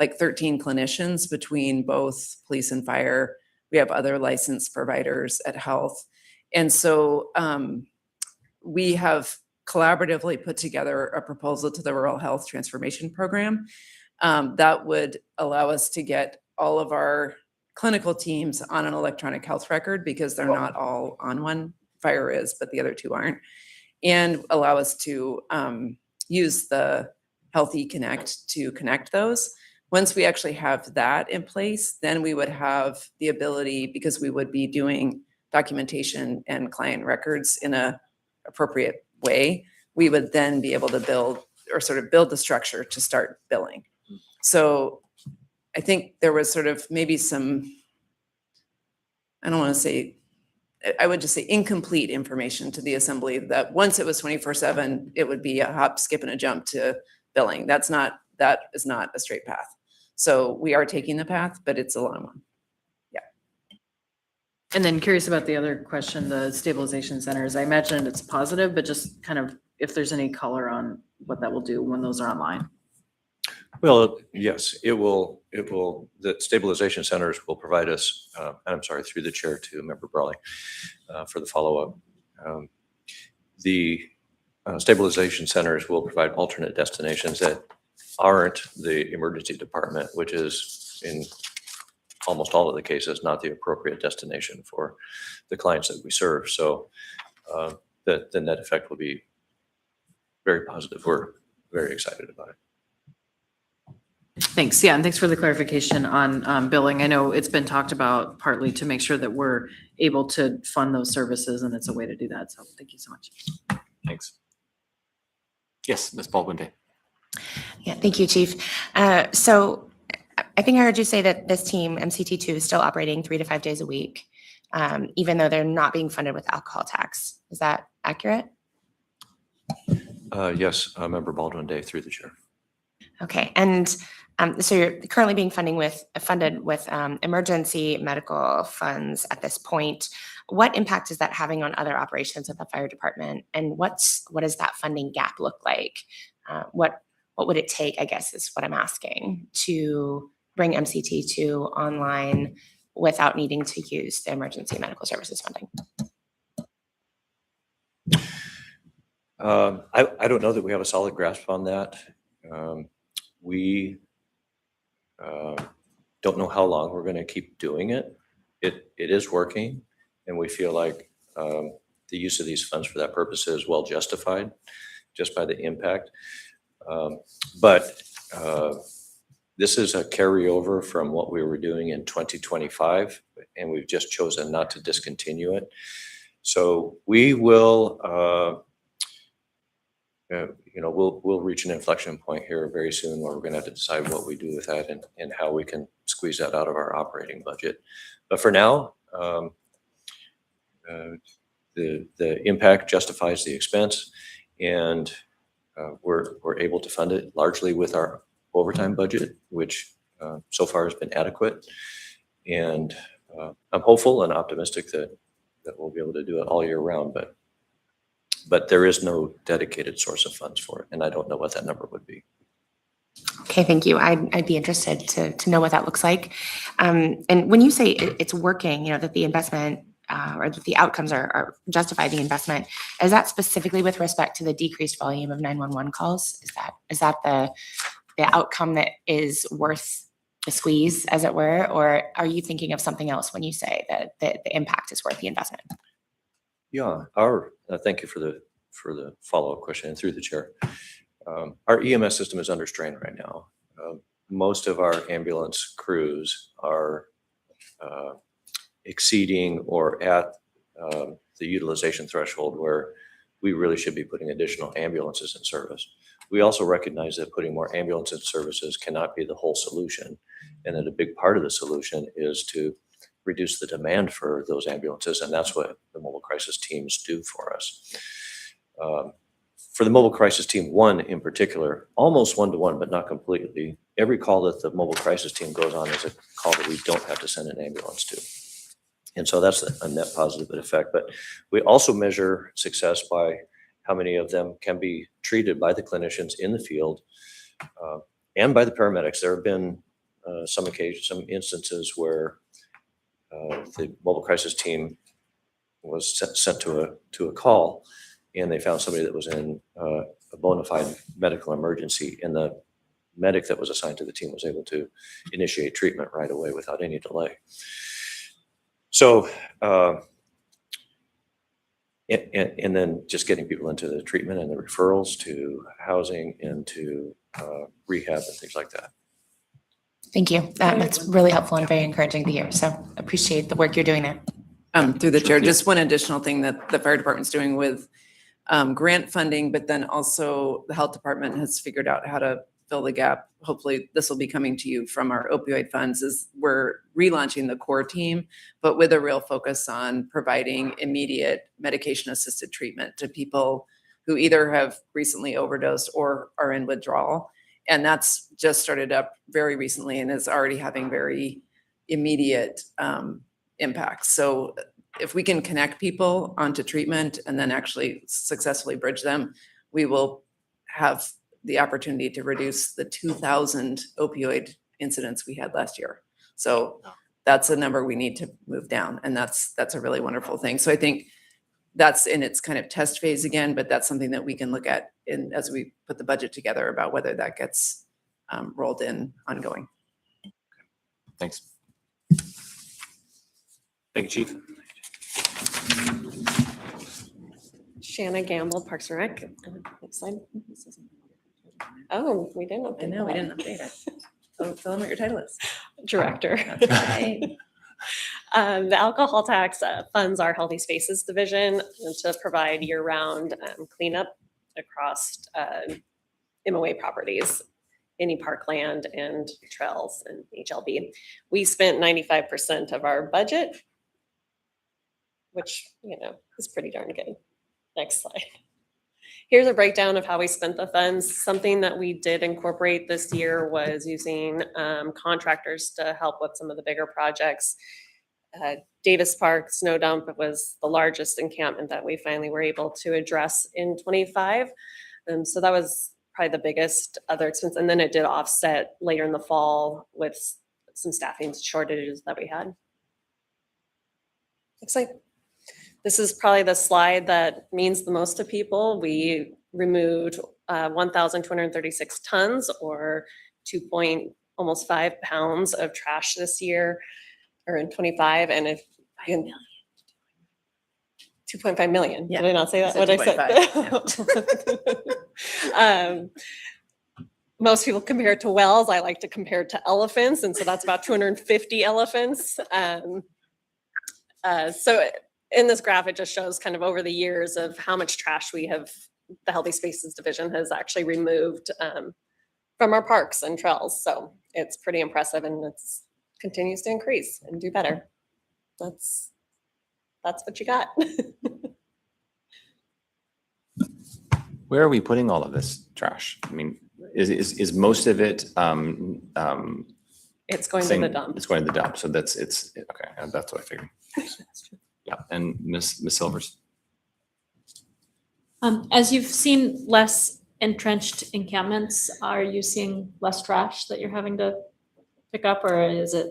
Speaker 6: like 13 clinicians between both police and fire. We have other licensed providers at health. And so we have collaboratively put together a proposal to the Rural Health Transformation Program that would allow us to get all of our clinical teams on an electronic health record, because they're not all on one. Fire is, but the other 2 aren't. And allow us to use the Health eConnect to connect those. Once we actually have that in place, then we would have the ability, because we would be doing documentation and client records in a appropriate way, we would then be able to build the structure to start billing. So I think there was sort of maybe some, I don't want to say, I would just say incomplete information to the assembly that once it was 24/7, it would be a hop, skip, and a jump to billing. That is not a straight path. So we are taking the path, but it's a long one. Yeah.
Speaker 10: And then curious about the other question, the stabilization centers. I imagine it's positive, but just kind of if there's any color on what that will do when those are online.
Speaker 7: Well, yes, it will. The stabilization centers will provide us, I'm sorry, through the chair to Member Brawley for the follow-up. The stabilization centers will provide alternate destinations that aren't the emergency department, which is in almost all of the cases not the appropriate destination for the clients that we serve. So the net effect will be very positive. We're very excited about it.
Speaker 10: Thanks. Yeah, and thanks for the clarification on billing. I know it's been talked about partly to make sure that we're able to fund those services, and it's a way to do that. So thank you so much.
Speaker 1: Thanks. Yes, Ms. Baldwin.
Speaker 12: Yeah, thank you, Chief. So I think I heard you say that this team, MCT2, is still operating 3 to 5 days a week, even though they're not being funded with alcohol tax. Is that accurate?
Speaker 7: Yes, Member Baldwin Day through the chair.
Speaker 12: Okay, and so you're currently being funded with emergency medical funds at this point. What impact is that having on other operations of the fire department? And what does that funding gap look like? What would it take, I guess, is what I'm asking, to bring MCT2 online without needing to use the emergency medical services funding?
Speaker 7: I don't know that we have a solid grasp on that. We don't know how long we're going to keep doing it. It is working, and we feel like the use of these funds for that purpose is well justified just by the impact. But this is a carryover from what we were doing in 2025, and we've just chosen not to discontinue it. So we will, we'll reach an inflection point here very soon where we're going to have to decide what we do with that and how we can squeeze that out of our operating budget. But for now, the impact justifies the expense, and we're able to fund it largely with our overtime budget, which so far has been adequate. And I'm hopeful and optimistic that we'll be able to do it all year round, but there is no dedicated source of funds for it, and I don't know what that number would be.
Speaker 12: Okay, thank you. I'd be interested to know what that looks like. And when you say it's working, that the investment or that the outcomes are justify the investment, is that specifically with respect to the decreased volume of 911 calls? Is that the outcome that is worth the squeeze, as it were, or are you thinking of something else when you say that the impact is worth the investment?
Speaker 7: Yeah, thank you for the follow-up question and through the chair. Our EMS system is under strain right now. Most of our ambulance crews are exceeding or at the utilization threshold where we really should be putting additional ambulances in service. We also recognize that putting more ambulance in services cannot be the whole solution, and that a big part of the solution is to reduce the demand for those ambulances, and that's what the mobile crisis teams do for us. For the mobile crisis team 1 in particular, almost one-to-one, but not completely, every call that the mobile crisis team goes on is a call that we don't have to send an ambulance to. And so that's a net positive effect. But we also measure success by how many of them can be treated by the clinicians in the field and by the paramedics. There have been some instances where the mobile crisis team was sent to a call, and they found somebody that was in a bona fide medical emergency, and the medic that was assigned to the team was able to initiate treatment right away without any delay. So, and then just getting people into the treatment and the referrals to housing and to rehab and things like that.
Speaker 12: Thank you. That's really helpful and very encouraging to hear. So appreciate the work you're doing there.
Speaker 6: Through the chair, just one additional thing that the fire department's doing with grant funding, but then also the health department has figured out how to fill the gap. Hopefully this will be coming to you from our opioid funds, is we're relaunching the core team, but with a real focus on providing immediate medication assisted treatment to people who either have recently overdosed or are in withdrawal. And that's just started up very recently and is already having very immediate impacts. So if we can connect people onto treatment and then actually successfully bridge them, we will have the opportunity to reduce the 2,000 opioid incidents we had last year. So that's a number we need to move down, and that's a really wonderful thing. So I think that's in its kind of test phase again, but that's something that we can look at as we put the budget together about whether that gets rolled in ongoing.
Speaker 1: Thanks. Thank you, Chief.
Speaker 13: Shanna Gamble, Parks and Rec. Next slide. Oh, we didn't update.
Speaker 6: I know, we didn't update it. So tell them what your title is.
Speaker 13: Director.
Speaker 6: That's right.
Speaker 13: The alcohol tax funds our Healthy Spaces division to provide year-round cleanup across MOA properties, any parkland and trails and HLB. We spent 95% of our budget, which, is pretty darn good. Next slide. Here's a breakdown of how we spent the funds. Something that we did incorporate this year was using contractors to help with some of the bigger projects. Davis Park Snow Dump was the largest encampment that we finally were able to address in 25. So that was probably the biggest other expense. And then it did offset later in the fall with some staffing shortages that we had. Looks like this is probably the slide that means the most to people. We removed 1,236 tons or almost 5 pounds of trash this year or in 25. And if 2.5 million.
Speaker 6: Yeah.
Speaker 13: Did I not say that? What I said? Most people compare it to whales. I like to compare it to elephants. And so that's about 250 elephants. So in this graph, it just shows kind of over the years of how much trash the Healthy Spaces Division has actually removed from our parks and trails. So it's pretty impressive, and it continues to increase and do better. That's what you got.
Speaker 1: Where are we putting all of this trash? I mean, is most of it,
Speaker 13: It's going to
Speaker 1: same-
Speaker 13: the dump.
Speaker 1: It's going to the dump. So okay. That's what I figured. Yeah. And Ms. Silvers.
Speaker 3: As you've seen less entrenched encampments, are you seeing less trash that you're having to pick up, or is it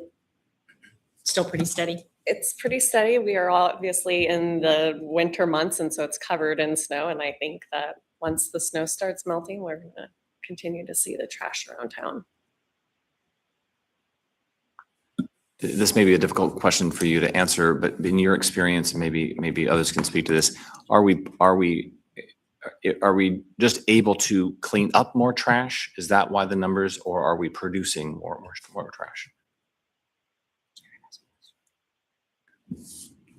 Speaker 3: still pretty steady?
Speaker 13: It's pretty steady. We are obviously in the winter months, and so it's covered in snow. And I think that once the snow starts melting, we're going to continue to see the trash around town.
Speaker 1: This may be a difficult question for you to answer, but in your experience, maybe others can speak to this. Are we just able to clean up more trash? Is that why the numbers, or are we producing more trash?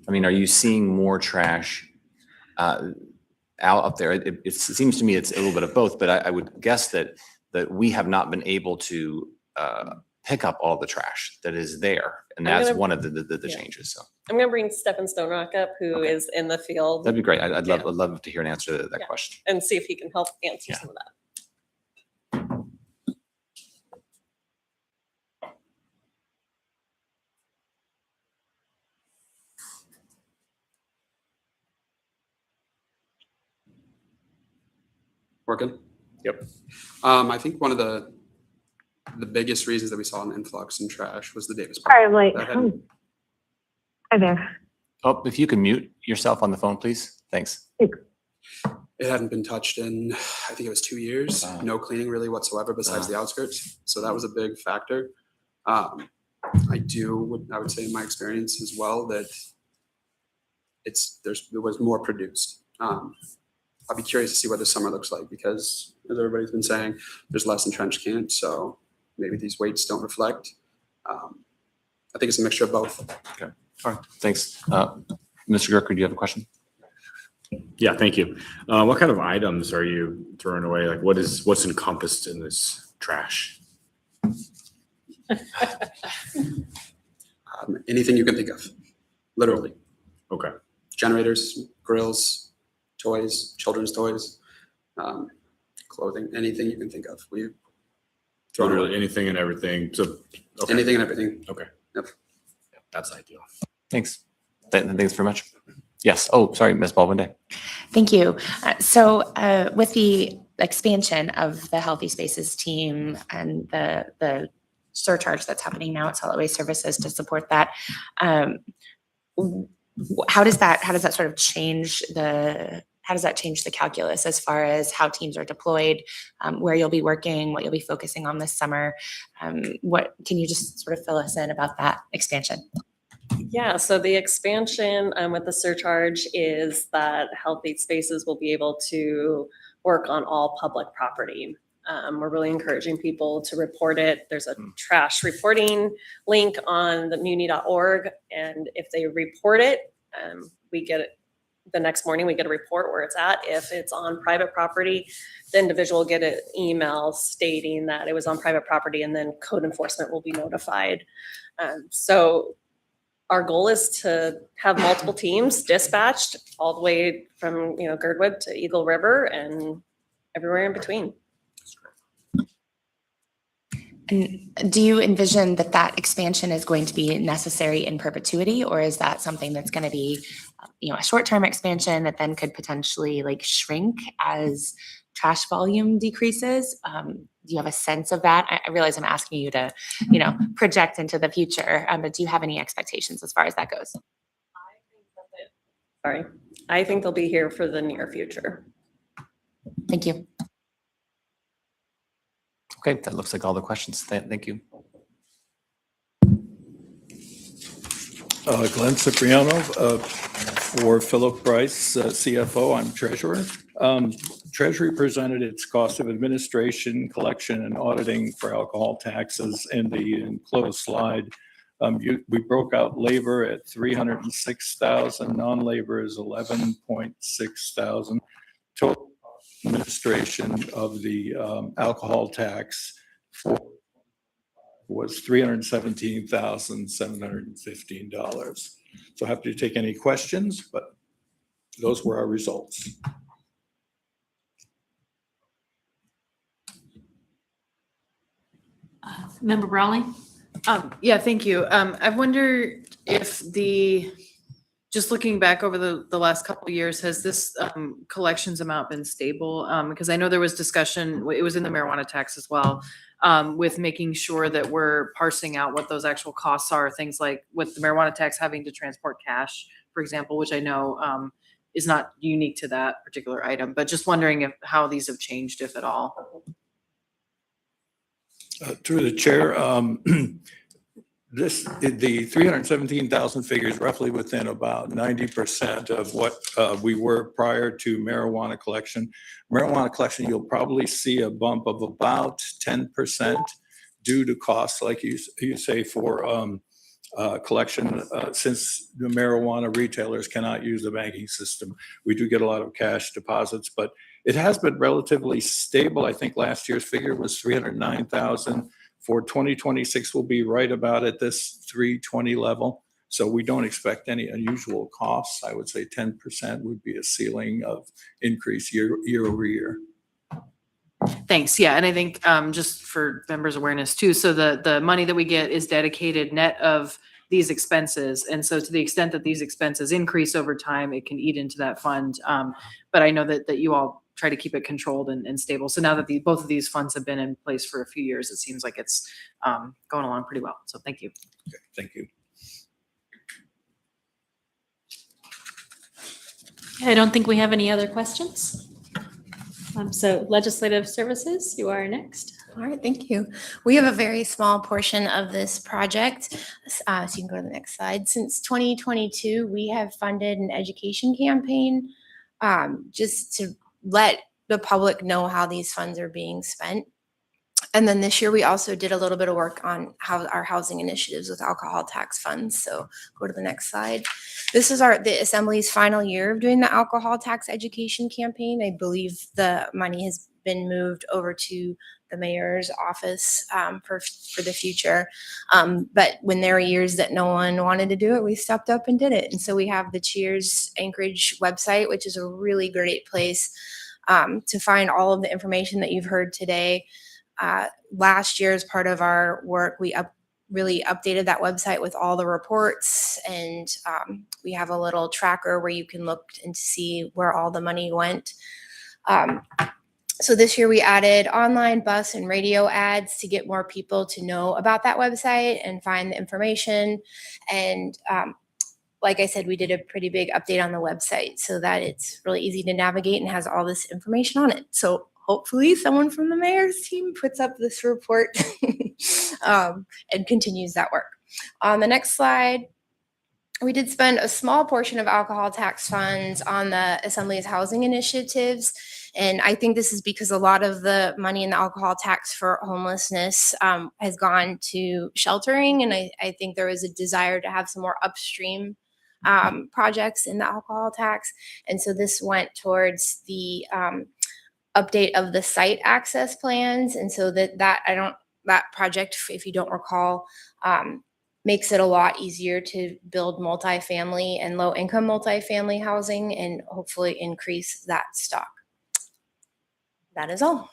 Speaker 1: I mean, are you seeing more trash out there? It seems to me it's a little bit of both, but I would guess that we have not been able to pick up all the trash that is there, and that's one of the changes. So
Speaker 13: I'm going to bring Stefan Stonerock up, who is in the field.
Speaker 1: that'd be great. I'd love to hear an answer to that question.
Speaker 13: And see if he can help answer some of that.
Speaker 14: Working?
Speaker 2: Yep.
Speaker 14: I think one of the biggest reasons that we saw an influx in trash was the Davis Park.
Speaker 5: Sorry, I'm late.
Speaker 14: That had-
Speaker 5: Hi there.
Speaker 1: Oh, if you can mute yourself on the phone, please. Thanks.
Speaker 14: It hadn't been touched in, I think it was 2 years.
Speaker 1: Wow.
Speaker 14: No cleaning really whatsoever besides the outskirts. So that was a big factor. I would say in my experience as well that there was more produced. I'll be curious to see what this summer looks like because, as everybody's been saying, there's less entrenched camps, so maybe these weights don't reflect. I think it's a mixture of both.
Speaker 1: Okay. All right. Thanks. Mr. Gerker, do you have a question?
Speaker 2: Yeah, thank you. What kind of items are you throwing away? Like what's encompassed in this trash?
Speaker 14: Anything you can think of, literally.
Speaker 2: Okay.
Speaker 14: Generators, grills, toys, children's toys, clothing, anything you can think of. We've thrown
Speaker 2: Literally
Speaker 14: away
Speaker 2: anything and everything. So okay.
Speaker 14: anything and everything.
Speaker 2: Okay.
Speaker 14: Yep.
Speaker 2: That's ideal.
Speaker 1: Thanks. Thanks very much. Yes. Oh, sorry, Ms. Baldwin-Day.
Speaker 12: Thank you. So with the expansion of the Healthy Spaces team and the surcharge that's happening now at Solid Waste Services to support that, how does that sort of change the calculus as far as how teams are deployed, where you'll be working, what you'll be focusing on this summer? What can you just sort of fill us in about that expansion?
Speaker 13: Yeah, so the expansion with the surcharge is that Healthy Spaces will be able to work on all public property. We're really encouraging people to report it. There's a trash reporting link on the muni.org, and if they report it, we get the next morning we get a report where it's at. If it's on private property, the individual will get an email stating that it was on private property, and then code enforcement will be notified. So our goal is to have multiple teams dispatched all the way from, Girdwood to Eagle River and everywhere in between.
Speaker 12: And do you envision that that expansion is going to be necessary in perpetuity, or is that something that's going to be, a short-term expansion that then could potentially like shrink as trash volume decreases? Do you have a sense of that? I realize I'm asking you to, project into the future, but do you have any expectations as far as that goes?
Speaker 13: Sorry. I think they'll be here for the near future.
Speaker 12: Thank you.
Speaker 1: Okay, that looks like all the questions. Thank you.
Speaker 15: Glenn Cipriano for Philip Bryce, CFO. I'm treasurer. Treasury presented its cost of administration, collection, and auditing for alcohol taxes in the enclosed slide. We broke out labor at $306,000. Non-labor is $11,600. Total administration of the alcohol tax was $317,715. So happy to take any questions, but those were our results.
Speaker 3: Member Browning?
Speaker 10: Yeah, thank you. I wonder if just looking back over the last couple of years, has this collections amount been stable? Because I know there was discussion, it was in the marijuana tax as well, with making sure that we're parsing out what those actual costs are, things like with the marijuana tax having to transport cash, for example, which I know is not unique to that particular item, but just wondering how these have changed, if at all.
Speaker 15: Through the chair, the 317,000 figure is roughly within about 90% of what we were prior to marijuana collection. Marijuana collection, you'll probably see a bump of about 10% due to costs, like you say, for collection, since the marijuana retailers cannot use the banking system. We do get a lot of cash deposits, but it has been relatively stable. I think last year's figure was 309,000. For 2026, we'll be right about at this 320 level. So we don't expect any unusual costs. I would say 10% would be a ceiling of increase year over year.
Speaker 10: Thanks. Yeah, and I think just for members' awareness too, so the money that we get is dedicated net of these expenses. And so to the extent that these expenses increase over time, it can eat into that fund. But I know that you all try to keep it controlled and stable. So now that both of these funds have been in place for a few years, it seems like it's going along pretty well. So thank you.
Speaker 15: Okay, thank you.
Speaker 3: I don't think we have any other questions. So Legislative Services, you are next.
Speaker 16: All right, thank you. We have a very small portion of this project. So you can go to the next slide. Since 2022, we have funded an education campaign just to let the public know how these funds are being spent. And then this year, we also did a little bit of work on how our housing initiatives with alcohol tax funds. So go to the next slide. This is the Assembly's final year of doing the alcohol tax education campaign. I believe the money has been moved over to the mayor's office for the future. But when there were years that no one wanted to do it, we stepped up and did it. And so we have the Cheers Anchorage website, which is a really great place to find all of the information that you've heard today. Last year, as part of our work, we really updated that website with all the reports, and we have a little tracker where you can look and see where all the money went. So this year we added online bus and radio ads to get more people to know about that website and find the information. And like I said, we did a pretty big update on the website so that it's really easy to navigate and has all this information on it. So hopefully someone from the mayor's team puts up this report and continues that work. On the next slide, we did spend a small portion of alcohol tax funds on the Assembly's housing initiatives. And I think this is because a lot of the money in the alcohol tax for homelessness has gone to sheltering. And I think there was a desire to have some more upstream projects in the alcohol tax. And so this went towards the update of the site access plans. And so that project, if you don't recall, makes it a lot easier to build multifamily and low-income multifamily housing and hopefully increase that stock. That is all.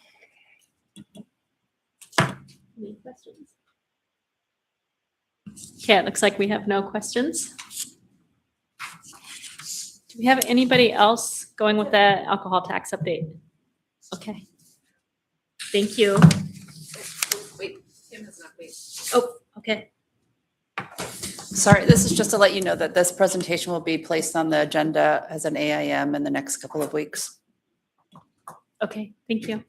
Speaker 3: Any questions? Okay, it looks like we have no questions. Do we have anybody else going with the alcohol tax update? Okay. Thank you.
Speaker 4: Wait, Kim has an update.
Speaker 3: Oh, okay.
Speaker 4: Sorry, this is just to let you know that this presentation will be placed on the agenda as an AIM in the next couple of weeks.
Speaker 3: Okay, thank you.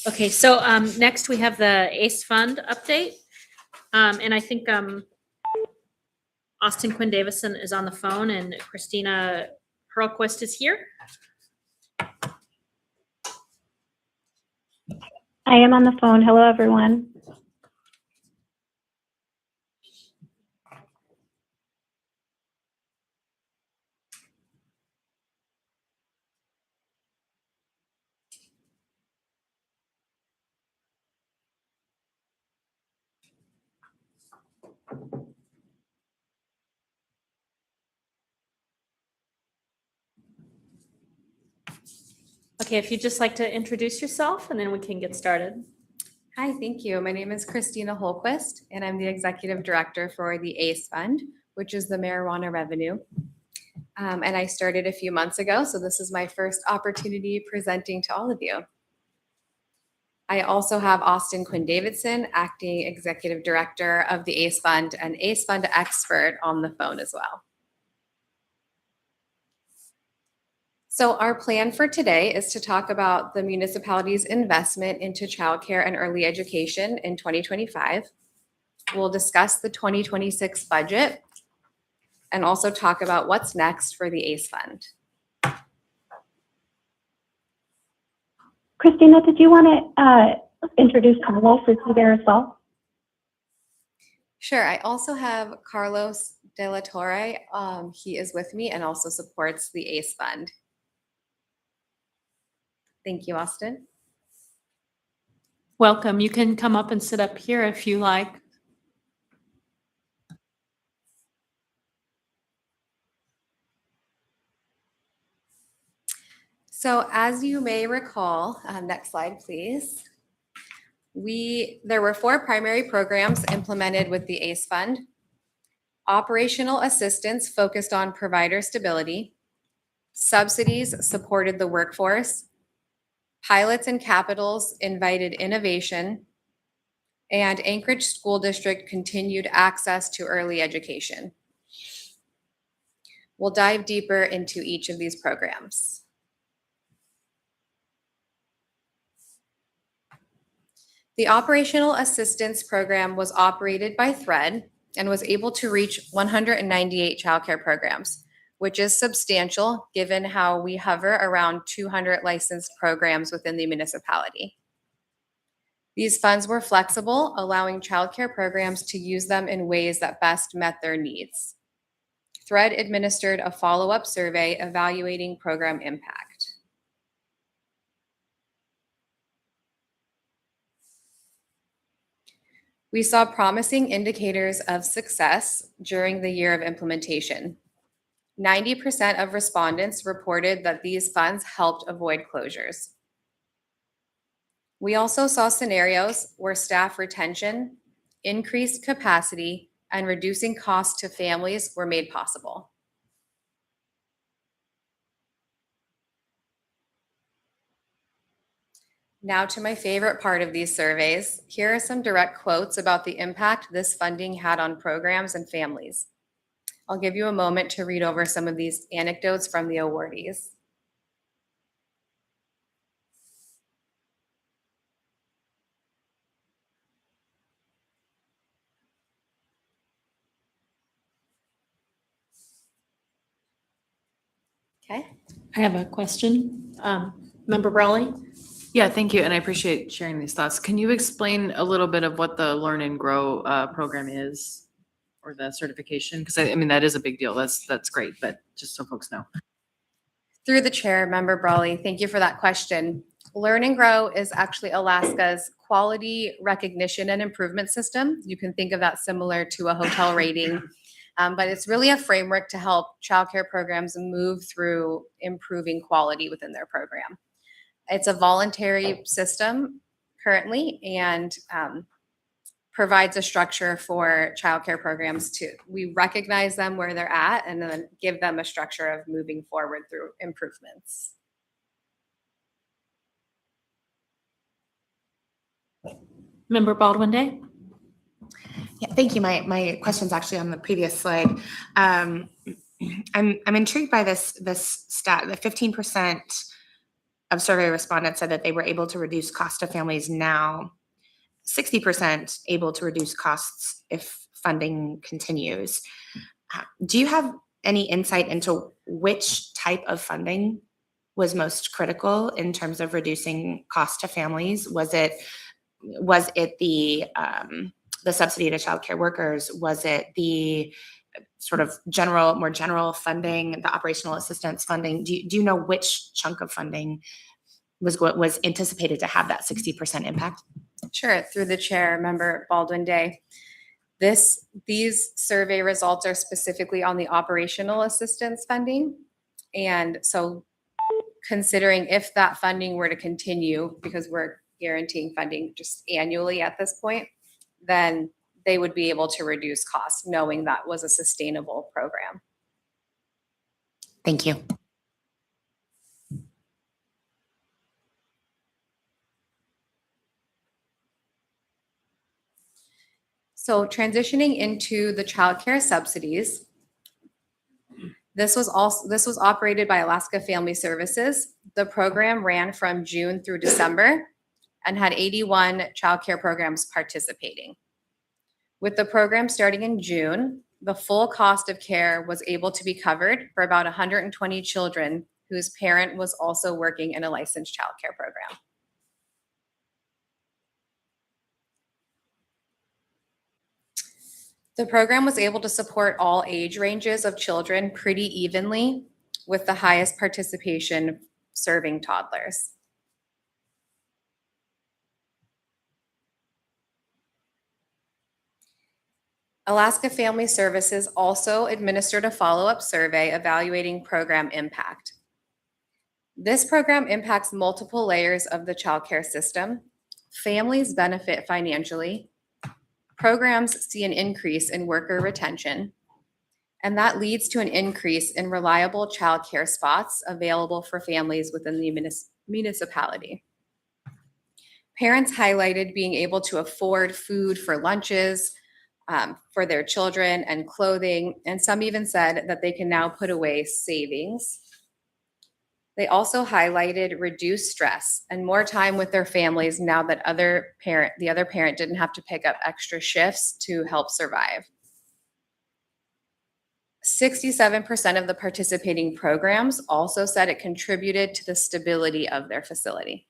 Speaker 3: Okay, so next we have the ACE Fund update. And I think Austin Quinn Davison is on the phone and Christina Hurlquist is here.
Speaker 17: I am on the phone. Hello, everyone.
Speaker 3: Okay, if you'd just like to introduce yourself and then we can get started.
Speaker 18: Hi, thank you. My name is Christina Holquist, and I'm the Executive Director for the ACE Fund, which is the marijuana revenue. And I started a few months ago, so this is my first opportunity presenting to all of you. I also have Austin Quinn Davidson, Acting Executive Director of the ACE Fund, and ACE Fund expert on the phone as well. So our plan for today is to talk about the municipality's investment into childcare and early education in 2025. We'll discuss the 2026 budget and also talk about what's next for the ACE Fund.
Speaker 17: Christina, did you want to introduce Carlos? Is he there as well?
Speaker 18: Sure. I also have Carlos De La Torre. He is with me and also supports the ACE Fund. Thank you, Austin.
Speaker 3: Welcome. You can come up and sit up here if you like.
Speaker 18: So as you may recall, next slide, please. There were 4 primary programs implemented with the ACE Fund. Operational assistance focused on provider stability. Subsidies supported the workforce. Pilots and capitals invited innovation. And Anchorage School District continued access to early education. We'll dive deeper into each of these programs. The Operational Assistance Program was operated by THREAD and was able to reach 198 childcare programs, which is substantial given how we hover around 200 licensed programs within the municipality. These funds were flexible, allowing childcare programs to use them in ways that best met their needs. THREAD administered a follow-up survey evaluating program impact. We saw promising indicators of success during the year of implementation. 90% of respondents reported that these funds helped avoid closures. We also saw scenarios where staff retention, increased capacity, and reducing costs to families were made possible. Now to my favorite part of these surveys. Here are some direct quotes about the impact this funding had on programs and families. I'll give you a moment to read over some of these anecdotes from the awardees. Okay.
Speaker 3: I have a question. Member Brawley?
Speaker 10: Yeah, thank you. And I appreciate sharing these thoughts. Can you explain a little bit of what the Learn and Grow program is? or the certification? Because I mean, that is a big deal. That's great, but just so folks know.
Speaker 18: Through the chair, Member Brawley, thank you for that question. Learn and Grow is actually Alaska's quality recognition and improvement system. You can think of that similar to a hotel rating, but it's really a framework to help childcare programs move through improving quality within their program. It's a voluntary system currently and provides a structure for childcare programs we recognize them where they're at and then give them a structure of moving forward through improvements.
Speaker 3: Member Baldwin Day?
Speaker 12: Yeah, thank you. My question's actually on the previous slide. I'm intrigued by this stat. The 15% of survey respondents said that they were able to reduce cost to families now. 60% able to reduce costs if funding continues. Do you have any insight into which type of funding was most critical in terms of reducing cost to families? Was it the subsidy to childcare workers? Was it the sort of more general funding, the operational assistance funding? Do you know which chunk of funding was anticipated to have that 60% impact?
Speaker 18: Sure, through the chair, Member Baldwin Day. These survey results are specifically on the operational assistance funding. And so considering if that funding were to continue, because we're guaranteeing funding just annually at this point, then they would be able to reduce costs knowing that was a sustainable program.
Speaker 12: Thank you.
Speaker 18: So transitioning into the childcare subsidies, this was operated by Alaska Family Services. The program ran from June through December and had 81 childcare programs participating. With the program starting in June, the full cost of care was able to be covered for about 120 children whose parent was also working in a licensed childcare program. The program was able to support all age ranges of children pretty evenly, with the highest participation serving toddlers. Alaska Family Services also administered a follow-up survey evaluating program impact. This program impacts multiple layers of the childcare system. Families benefit financially. Programs see an increase in worker retention, and that leads to an increase in reliable childcare spots available for families within the municipality. Parents highlighted being able to afford food for lunches for their children and clothing, and some even said that they can now put away savings. They also highlighted reduced stress and more time with their families now that the other parent didn't have to pick up extra shifts to help survive. 67% of the participating programs also said it contributed to the stability of their facility.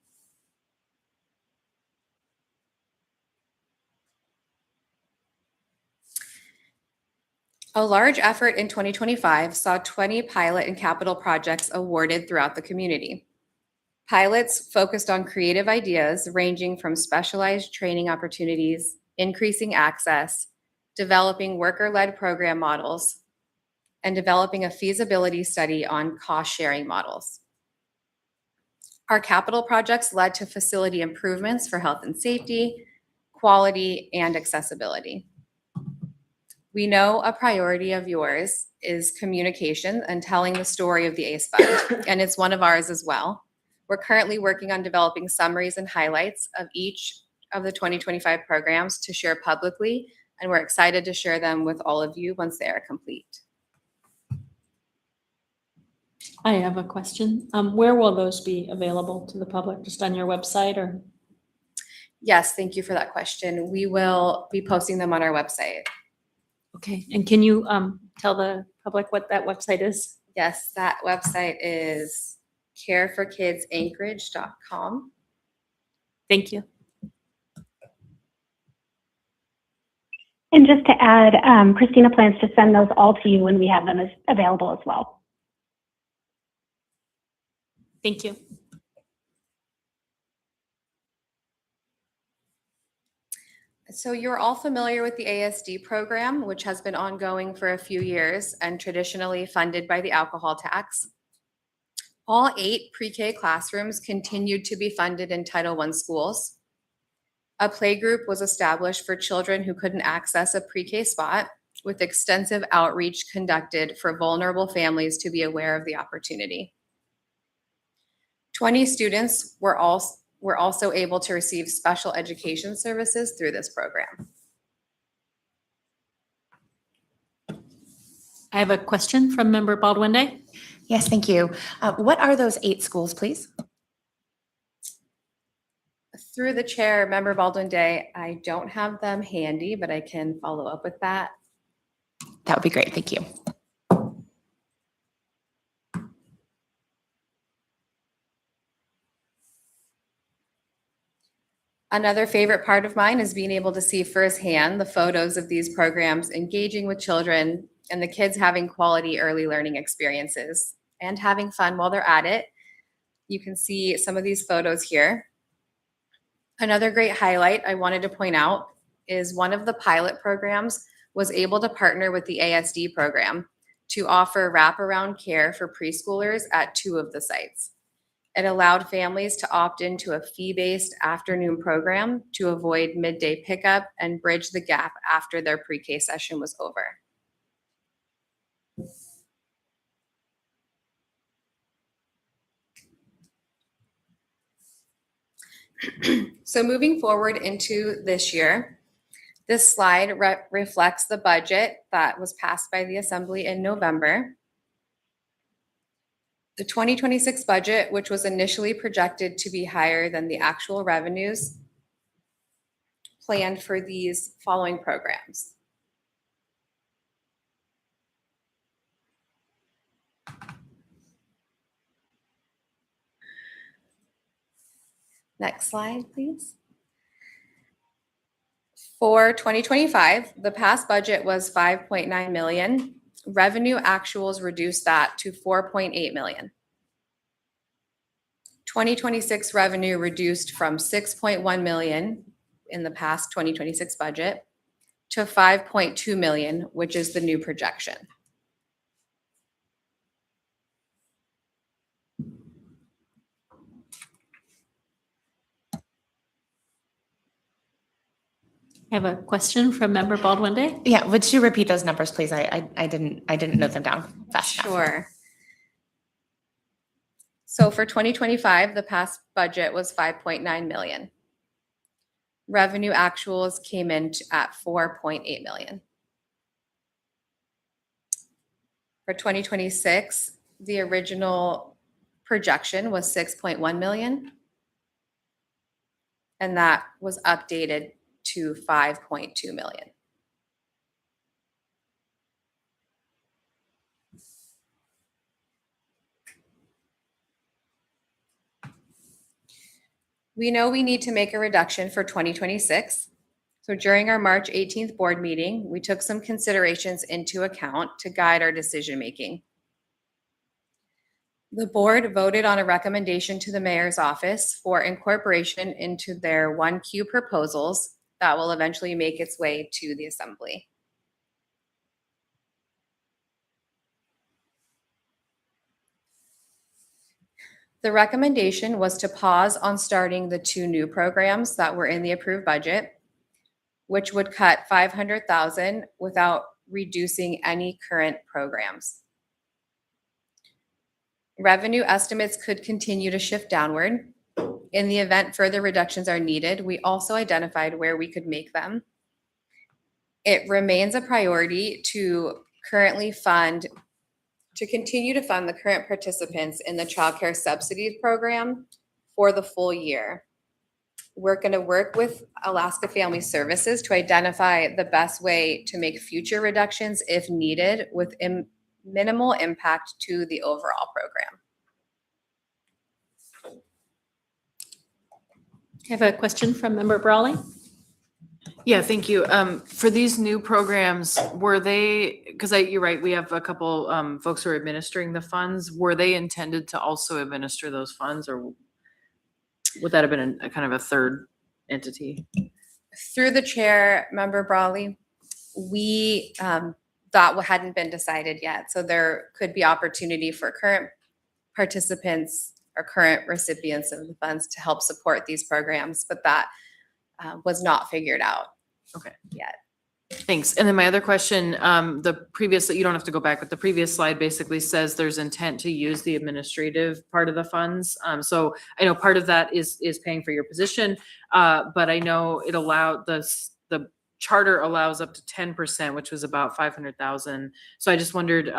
Speaker 18: A large effort in 2025 saw 20 pilot and capital projects awarded throughout the community. Pilots focused on creative ideas ranging from specialized training opportunities, increasing access, developing worker-led program models, and developing a feasibility study on cost-sharing models. Our capital projects led to facility improvements for health and safety, quality, and accessibility. We know a priority of yours is communication and telling the story of the ACE Fund, and it's one of ours as well. We're currently working on developing summaries and highlights of each of the 2025 programs to share publicly, and we're excited to share them with all of you once they are complete.
Speaker 3: I have a question. Where will those be available to the public? Just on your website or?
Speaker 18: Yes, thank you for that question. We will be posting them on our website.
Speaker 3: Okay, and can you tell the public what that website is?
Speaker 18: Yes, that website is careforkidsanchorage.com.
Speaker 3: Thank you.
Speaker 17: And just to add, Christina plans to send those all to you when we have them as available as well.
Speaker 3: Thank you.
Speaker 18: So you're all familiar with the ASD program, which has been ongoing for a few years and traditionally funded by the alcohol tax. All 8 pre-K classrooms continued to be funded in Title I schools. A playgroup was established for children who couldn't access a pre-K spot, with extensive outreach conducted for vulnerable families to be aware of the opportunity. 20 students were also able to receive special education services through this program.
Speaker 3: I have a question from Member Baldwin Day.
Speaker 12: Yes, thank you. What are those 8 schools, please?
Speaker 18: Through the chair, Member Baldwin Day, I don't have them handy, but I can follow up with that.
Speaker 12: That would be great. Thank you.
Speaker 18: Another favorite part of mine is being able to see firsthand the photos of these programs engaging with children and the kids having quality early learning experiences and having fun while they're at it. You can see some of these photos here. Another great highlight I wanted to point out is one of the pilot programs was able to partner with the ASD program to offer wraparound care for preschoolers at 2 of the sites. It allowed families to opt into a fee-based afternoon program to avoid midday pickup and bridge the gap after their pre-K session was over. So moving forward into this year, this slide reflects the budget that was passed by the Assembly in November. The 2026 budget, which was initially projected to be higher than the actual revenues, planned for these following programs. Next slide, please. For 2025, the past budget was 5.9 million. Revenue actuals reduced that to 4.8 million. 2026 revenue reduced from 6.1 million in the past 2026 budget to 5.2 million, which is the new projection.
Speaker 3: I have a question from Member Baldwin Day.
Speaker 12: Yeah, would you repeat those numbers, please? I didn't note them down fast enough.
Speaker 18: Sure. So for 2025, the past budget was 5.9 million. Revenue actuals came in at 4.8 million. For 2026, the original projection was 6.1 million. And that was updated to 5.2 million. We know we need to make a reduction for 2026. So during our March 18th board meeting, we took some considerations into account to guide our decision-making. The board voted on a recommendation to the mayor's office for incorporation into their 1Q proposals that will eventually make its way to the assembly. The recommendation was to pause on starting the 2 new programs that were in the approved budget, which would cut 500,000 without reducing any current programs. Revenue estimates could continue to shift downward. In the event further reductions are needed, we also identified where we could make them. It remains a priority to continue to fund the current participants in the Child Care Subsidies Program for the full year. We're going to work with Alaska Family Services to identify the best way to make future reductions if needed with minimal impact to the overall program.
Speaker 3: I have a question from Member Brawley.
Speaker 10: Yeah, thank you. For these new programs, were they, because you're right, we have a couple folks who are administering the funds. Were they intended to also administer those funds, or would that have been a kind of a third entity?
Speaker 18: Through the chair, Member Brawley, we, that hadn't been decided yet. So there could be opportunity for current participants or current recipients of the funds to help support these programs, but that was not figured out.
Speaker 10: Okay.
Speaker 18: Yet.
Speaker 10: Thanks. And then my other question, the previous, you don't have to go back, but the previous slide basically says there's intent to use the administrative part of the funds. So I know part of that is paying for your position, but I know it allowed the charter allows up to 10%, which was about 500,000. So I just wondered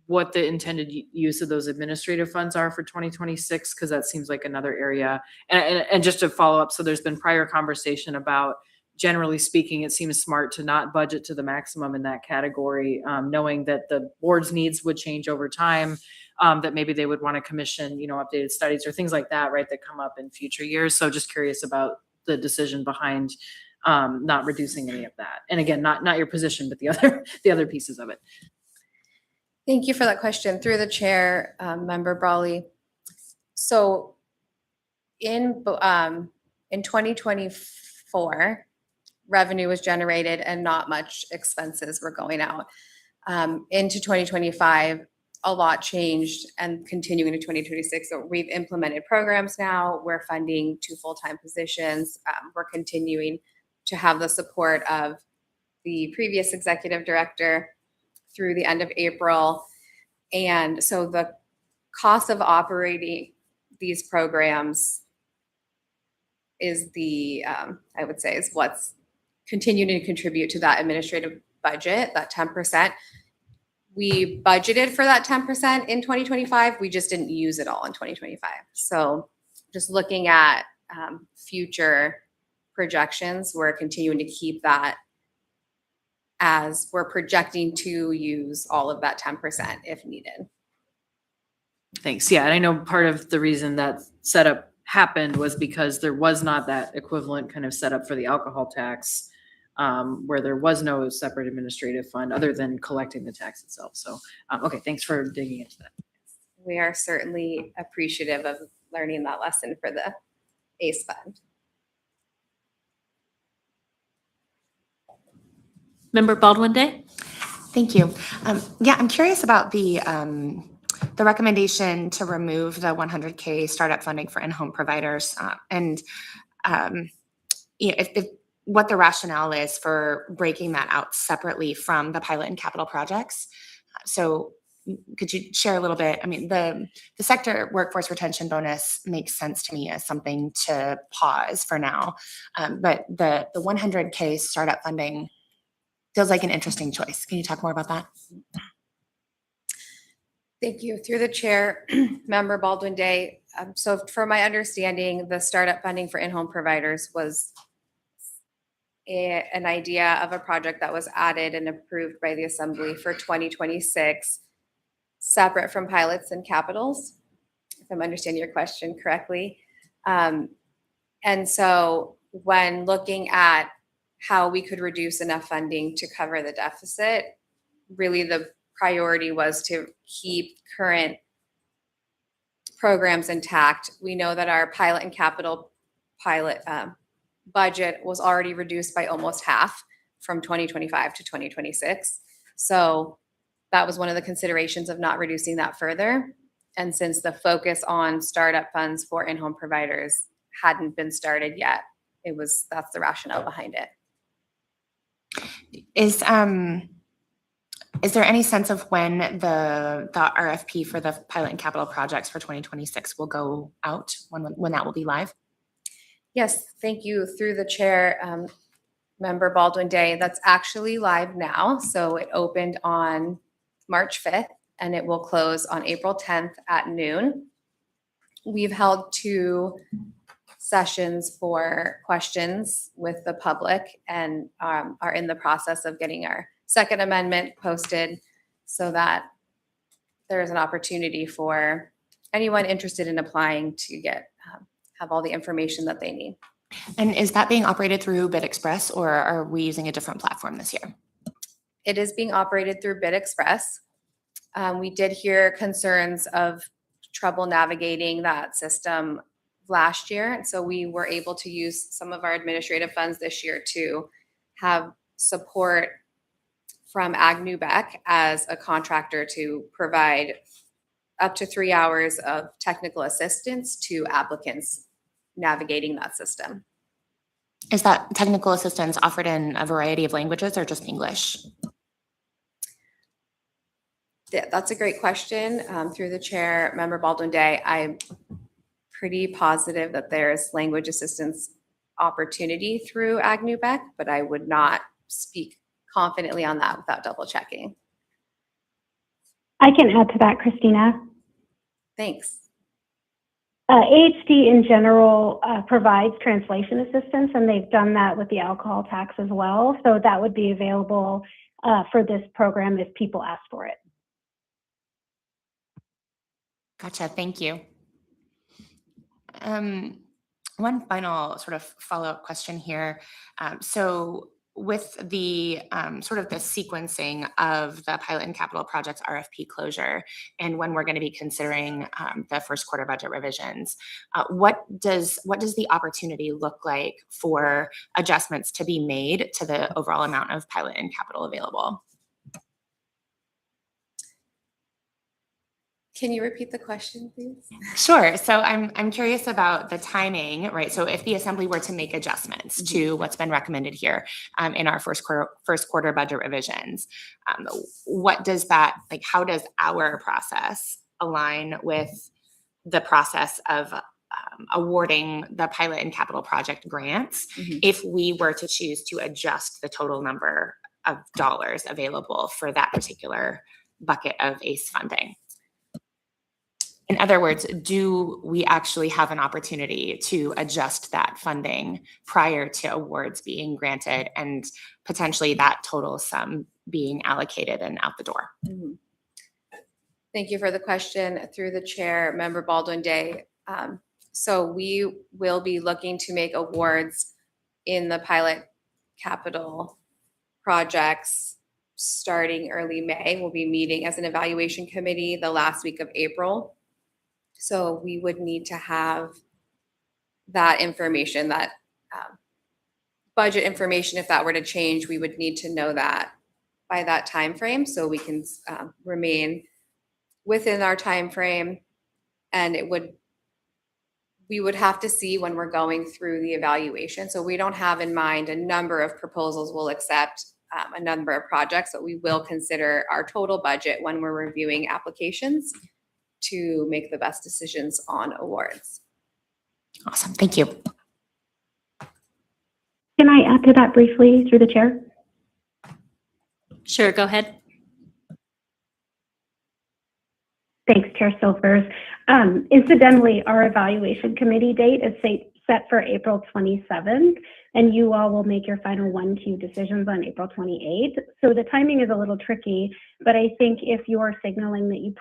Speaker 10: what the intended use of those administrative funds are for 2026, because that seems like another area. And just to follow up, so there's been prior conversation about, generally speaking, it seems smart to not budget to the maximum in that category, knowing that the board's needs would change over time, that maybe they would want to commission, updated studies or things like that, right, that come up in future years. So just curious about the decision behind not reducing any of that. And again, not your position, but the other pieces of it.
Speaker 18: Thank you for that question. Through the chair, Member Brawley. So in 2024, revenue was generated and not much expenses were going out. Into 2025, a lot changed and continuing to 2026. So we've implemented programs now. We're funding 2 full-time positions. We're continuing to have the support of the previous executive director through the end of April. And so the cost of operating these programs is I would say, is what's continuing to contribute to that administrative budget, that 10%. We budgeted for that 10% in 2025. We just didn't use it all in 2025. So just looking at future projections, we're continuing to keep that as we're projecting to use all of that 10% if needed.
Speaker 10: Thanks. Yeah, and I know part of the reason that setup happened was because there was not that equivalent kind of setup for the alcohol tax, where there was no separate administrative fund other than collecting the tax itself. So, okay, thanks for digging into that.
Speaker 18: We are certainly appreciative of learning that lesson for the ACE fund.
Speaker 3: Member Baldwin Day?
Speaker 12: Thank you. Yeah, I'm curious about the recommendation to remove the 100K startup funding for in-home providers, and if what the rationale is for breaking that out separately from the pilot and capital projects. So could you share a little bit? I mean, the sector workforce retention bonus makes sense to me as something to pause for now, but the 100K startup funding feels like an interesting choice. Can you talk more about that?
Speaker 18: Thank you. Through the chair, Member Baldwin Day. So for my understanding, the startup funding for in-home providers was an idea of a project that was added and approved by the Assembly for 2026, separate from pilots and capitals, if I'm understanding your question correctly. And so when looking at how we could reduce enough funding to cover the deficit, really the priority was to keep current programs intact. We know that our pilot and capital budget was already reduced by almost half from 2025 to 2026. So that was one of the considerations of not reducing that further. And since the focus on startup funds for in-home providers hadn't been started yet, that's the rationale behind it.
Speaker 12: Is there any sense of when the RFP for the pilot and capital projects for 2026 will go out, when that will be live?
Speaker 18: Yes, thank you. Through the chair, Member Baldwin Day, that's actually live now. So it opened on March 5th and it will close on April 10th at noon. We've held 2 sessions for questions with the public and are in the process of getting our second amendment posted so that there is an opportunity for anyone interested in applying to have all the information that they need.
Speaker 12: And is that being operated through Bid Express, or are we using a different platform this year?
Speaker 18: It is being operated through Bid Express. We did hear concerns of trouble navigating that system last year. And so we were able to use some of our administrative funds this year to have support from Agnew Beck as a contractor to provide up to 3 hours of technical assistance to applicants navigating that system.
Speaker 12: Is that technical assistance offered in a variety of languages or just English?
Speaker 18: Yeah, that's a great question. Through the chair, Member Baldwin Day, I'm pretty positive that there's language assistance opportunity through Agnew Beck, but I would not speak confidently on that without double checking.
Speaker 17: I can add to that, Christina.
Speaker 18: Thanks.
Speaker 17: AHD in general provides translation assistance, and they've done that with the alcohol tax as well. So that would be available for this program if people ask for it.
Speaker 12: Gotcha. Thank you. One final sort of follow-up question here. So with the sort of the sequencing of the pilot and capital projects RFP closure, and when we're going to be considering the first quarter budget revisions, what does the opportunity look like for adjustments to be made to the overall amount of pilot and capital available?
Speaker 18: Can you repeat the question, please?
Speaker 12: Sure. So I'm curious about the timing, right? So if the assembly were to make adjustments to what's been recommended here in our first quarter budget revisions, what does that, like, how does our process align with the process of awarding the pilot and capital project grants if we were to choose to adjust the total number of dollars available for that particular bucket of ACE funding? In other words, do we actually have an opportunity to adjust that funding prior to awards being granted and potentially that total sum being allocated and out the door?
Speaker 18: Thank you for the question. Through the chair, Member Baldwin Day. So we will be looking to make awards in the pilot capital projects starting early May. We'll be meeting as an evaluation committee the last week of April. So we would need to have that information, that budget information. If that were to change, we would need to know that by that time frame, so we can remain within our time frame. And we would have to see when we're going through the evaluation. So we don't have in mind a number of proposals we'll accept, a number of projects, but we will consider our total budget when we're reviewing applications to make the best decisions on awards.
Speaker 12: Awesome. Thank you.
Speaker 17: Can I add to that briefly through the chair?
Speaker 3: Sure, go ahead.
Speaker 17: Thanks, Chair Silvers. Incidentally, our evaluation committee date is set for April 27th, and you all will make your final 1Q decisions on April 28th. So the timing is a little tricky, but I think if you are signaling that you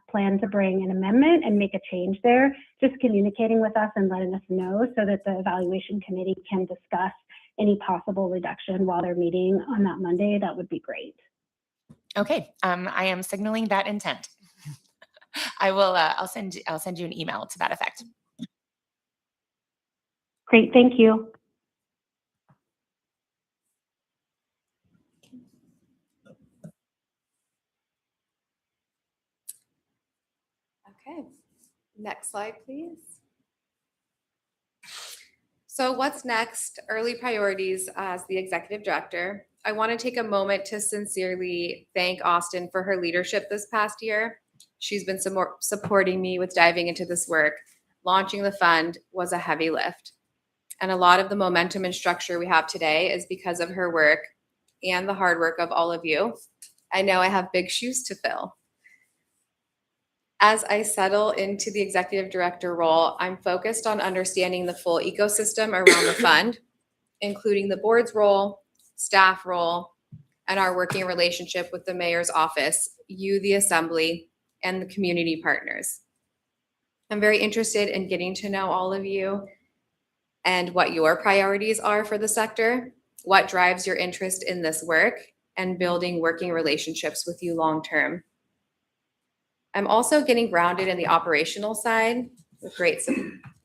Speaker 17: plan to bring an amendment and make a change there, just communicating with us and letting us know so that the evaluation committee can discuss any possible reduction while they're meeting on that Monday, that would be great.
Speaker 12: Okay. I am signaling that intent. I will. I'll send you an email to that effect.
Speaker 17: Great. Thank you.
Speaker 18: Okay, next slide, please. So what's next? Early priorities as the executive director. I want to take a moment to sincerely thank Austin for her leadership this past year. She's been supporting me with diving into this work. Launching the fund was a heavy lift. And a lot of the momentum and structure we have today is because of her work and the hard work of all of you. I know I have big shoes to fill. As I settle into the executive director role, I'm focused on understanding the full ecosystem around the fund, including the board's role, staff role, and our working relationship with the mayor's office, you, the assembly, and the community partners. I'm very interested in getting to know all of you and what your priorities are for the sector, what drives your interest in this work, and building working relationships with you long-term. I'm also getting grounded in the operational side with great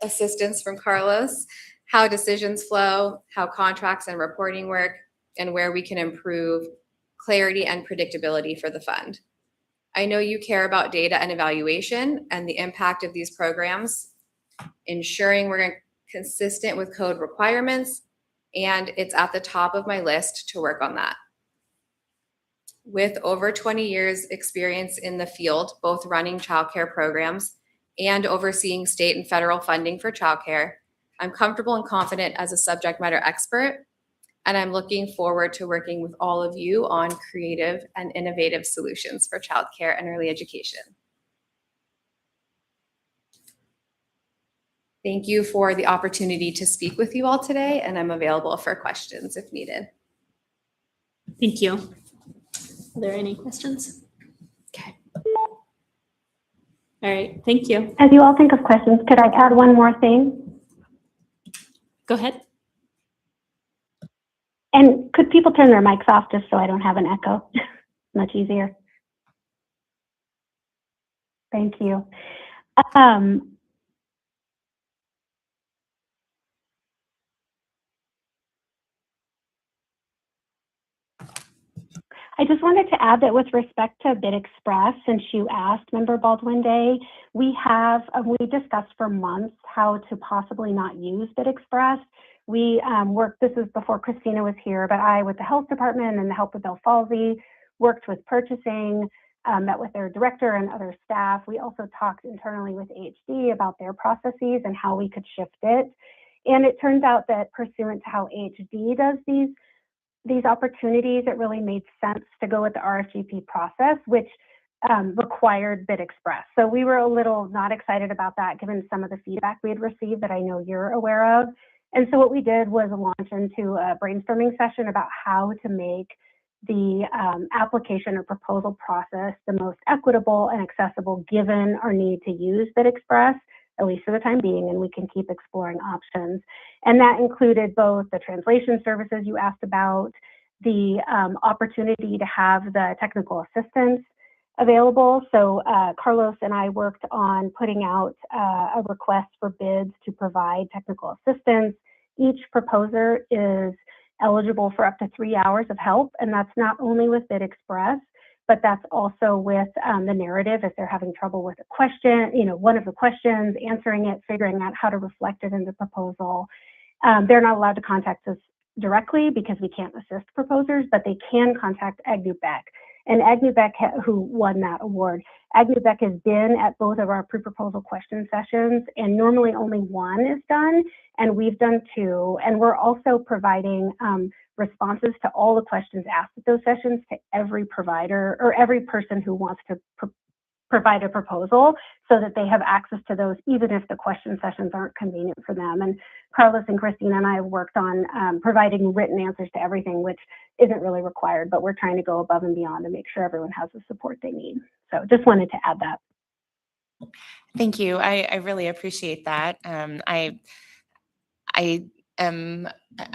Speaker 18: assistance from Carlos, how decisions flow, how contracts and reporting work, and where we can improve clarity and predictability for the fund. I know you care about data and evaluation and the impact of these programs, ensuring we're consistent with code requirements, and it's at the top of my list to work on that. With over 20 years experience in the field, both running childcare programs and overseeing state and federal funding for childcare, I'm comfortable and confident as a subject matter expert, and I'm looking forward to working with all of you on creative and innovative solutions for childcare and early education. Thank you for the opportunity to speak with you all today, and I'm available for questions if needed.
Speaker 3: Thank you. Are there any questions? Okay. All right, thank you.
Speaker 17: As you all think of questions, could I add one more thing?
Speaker 3: Go ahead.
Speaker 17: And could people turn their mics off just so I don't have an echo? Much easier. Thank you. I just wanted to add that with respect to BidExpress, since you asked, Member Baldwin Day, we discussed for months how to possibly not use BidExpress. We worked, this is before Christina was here, but I, with the health department and the Help with Bell Palsy, worked with purchasing, met with their director and other staff. We also talked internally with AHD about their processes and how we could shift it. And it turns out that pursuant to how AHD does these opportunities, it really made sense to go with the RFGP process, which required BidExpress. So we were a little not excited about that, given some of the feedback we had received that I know you're aware of. And so what we did was launch into a brainstorming session about how to make the application or proposal process the most equitable and accessible, given our need to use BidExpress, at least for the time being, and we can keep exploring options. And that included both the translation services you asked about, the opportunity to have the technical assistance available. So Carlos and I worked on putting out a request for bids to provide technical assistance. Each proposer is eligible for up to 3 hours of help, and that's not only with BidExpress, but that's also with the narrative if they're having trouble with a question, one of the questions, answering it, figuring out how to reflect it in the proposal. They're not allowed to contact us directly because we can't assist proposers, but they can contact Agnew Beck. And Agnew Beck, who won that award, Agnew Beck has been at both of our pre-proposal question sessions, and normally only one is done, and we've done 2. And we're also providing responses to all the questions asked at those sessions to every provider or every person who wants to provide a proposal, so that they have access to those, even if the question sessions aren't convenient for them. And Carlos and Christina and I have worked on providing written answers to everything, which isn't really required, but we're trying to go above and beyond to make sure everyone has the support they need. So just wanted to add that.
Speaker 12: Thank you. I really appreciate that. I am,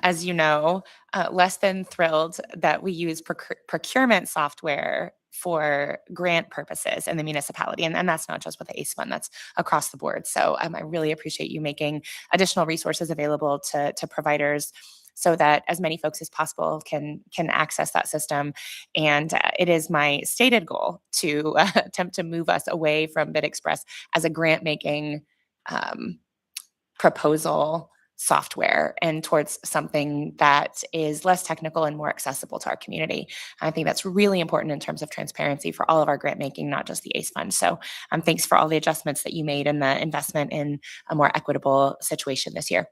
Speaker 12: as you know, less than thrilled that we use procurement software for grant purposes in the municipality. And that's not just with the ACE fund, that's across the board. So I really appreciate you making additional resources available to providers so that as many folks as possible can access that system. And it is my stated goal to attempt to move us away from BidExpress as a grant making proposal software and towards something that is less technical and more accessible to our community. I think that's really important in terms of transparency for all of our grant making, not just the ACE fund. So thanks for all the adjustments that you made and the investment in a more equitable situation this year.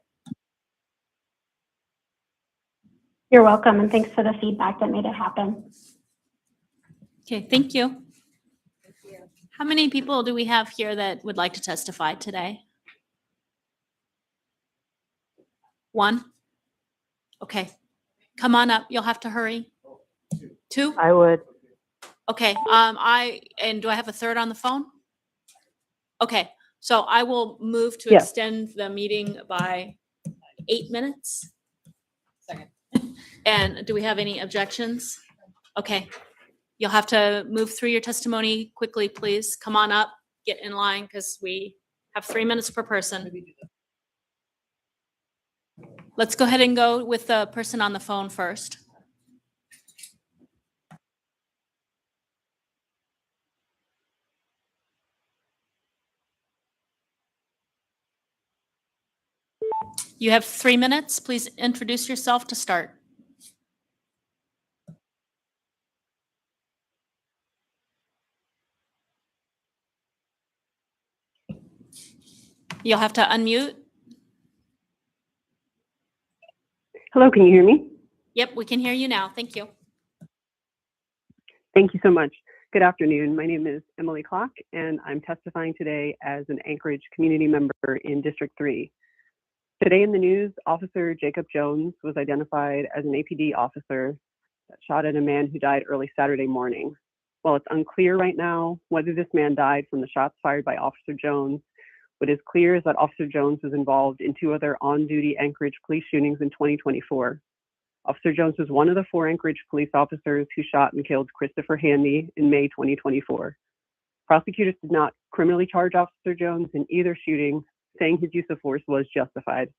Speaker 17: You're welcome, and thanks for the feedback that made it happen.
Speaker 3: Okay, thank you. How many people do we have here that would like to testify today? 1? Okay, come on up. You'll have to hurry. 2?
Speaker 19: I would.
Speaker 3: Okay, and do I have a third on the phone? Okay, so I will move to
Speaker 19: Yes.
Speaker 3: extend the meeting by 8 minutes.
Speaker 10: Second.
Speaker 3: And do we have any objections? Okay. You'll have to move through your testimony quickly, please. Come on up, get in line, because we have 3 minutes per person. Let's go ahead and go with the person on the phone first. You have 3 minutes. Please introduce yourself to start. You'll have to unmute.
Speaker 19: Hello, can you hear me?
Speaker 3: Yep, we can hear you now. Thank you.
Speaker 19: Thank you so much. Good afternoon. My name is Emily Klock, and I'm testifying today as an Anchorage community member in District 3. Today in the news, Officer Jacob Jones was identified as an APD officer that shot at a man who died early Saturday morning. While it's unclear right now whether this man died from the shots fired by Officer Jones, what is clear is that Officer Jones was involved in 2 other on-duty Anchorage police shootings in 2024. Officer Jones was one of the 4 Anchorage police officers who shot and killed Christopher Handy in May 2024. Prosecutors did not criminally charge Officer Jones in either shooting, saying his use of force was justified.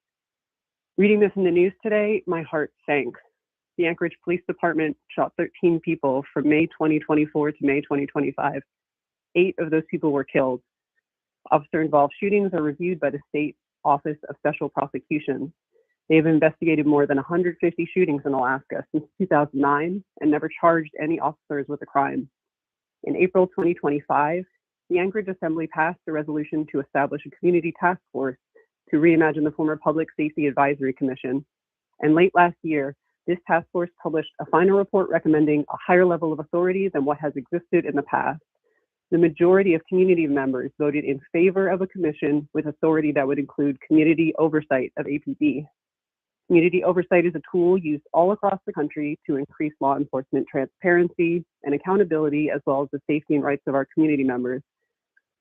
Speaker 19: Reading this in the news today, my heart sank. The Anchorage Police Department shot 13 people from May 2024 to May 2025. 8 of those people were killed. Officer-involved shootings are reviewed by the State Office of Special Prosecutions. They have investigated more than 150 shootings in Alaska since 2009 and never charged any officers with a crime. In April 2025, the Anchorage Assembly passed a resolution to establish a community task force to reimagine the former Public Safety Advisory Commission. And late last year, this task force published a final report recommending a higher level of authority than what has existed in the past. The majority of community members voted in favor of a commission with authority that would include community oversight of APD. Community oversight is a tool used all across the country to increase law enforcement transparency and accountability, as well as the safety and rights of our community members.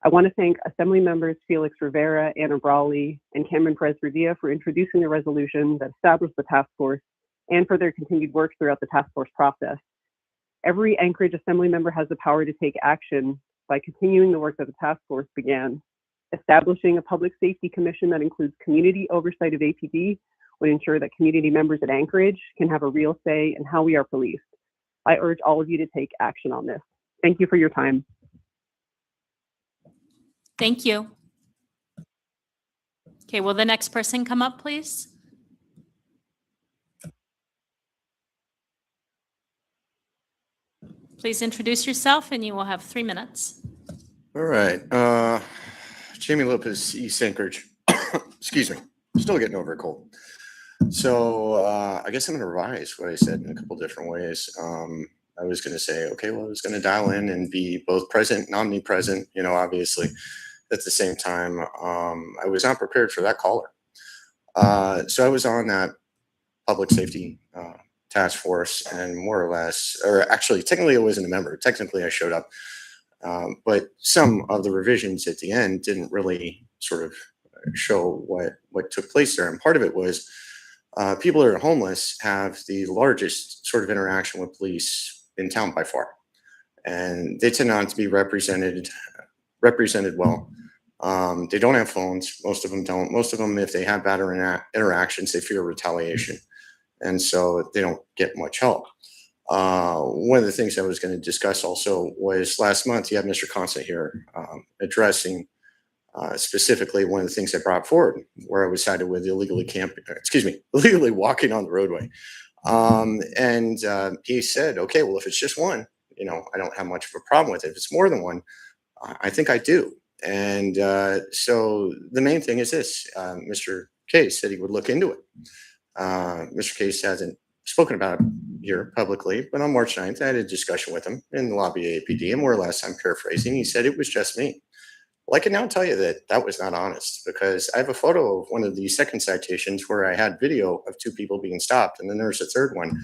Speaker 19: I want to thank Assembly members Felix Rivera, Anna Brawley, and Cameron Perez-Revilla for introducing a resolution that established the task force and for their continued work throughout the task force process. Every Anchorage Assembly member has the power to take action by continuing the work that the task force began. Establishing a public safety commission that includes community oversight of APD would ensure that community members at Anchorage can have a real say in how we are policed. I urge all of you to take action on this. Thank you for your time.
Speaker 3: Thank you. Okay, will the next person come up, please? Please introduce yourself and you will have 3 minutes.
Speaker 20: All right. Jamie Lopez, East Anchorage. Excuse me. Still getting over a cold. So I guess I'm going to revise what I said in a couple different ways. I was going to say, okay, well, I was going to dial in and be both present and omnipresent, obviously. At the same time, I was not prepared for that caller. So I was on that public safety task force, and more or less, or actually, technically I wasn't a member. Technically I showed up. But some of the revisions at the end didn't really sort of show what took place there. And part of it was people that are homeless have the largest sort of interaction with police in town by far. And they tend not to be represented well. They don't have phones. Most of them don't. Most of them, if they have bad interactions, they fear retaliation. And so they don't get much help. One of the things I was going to discuss also was last month, you had Mr. Constant here addressing specifically one of the things I brought forward, where I was sided with illegally walking on the roadway. And he said, okay, well, if it's just one, I don't have much of a problem with it. If it's more than one, I think I do. And so the main thing is this, Mr. Case said he would look into it. Mr. Case hasn't spoken about it here publicly, but on March 9th, I had a discussion with him in the lobby of APD, and more or less, I'm paraphrasing, he said it was just me. Well, I can now tell you that that was not honest, because I have a photo of one of the second citations where I had video of 2 people being stopped, and then there's a third one,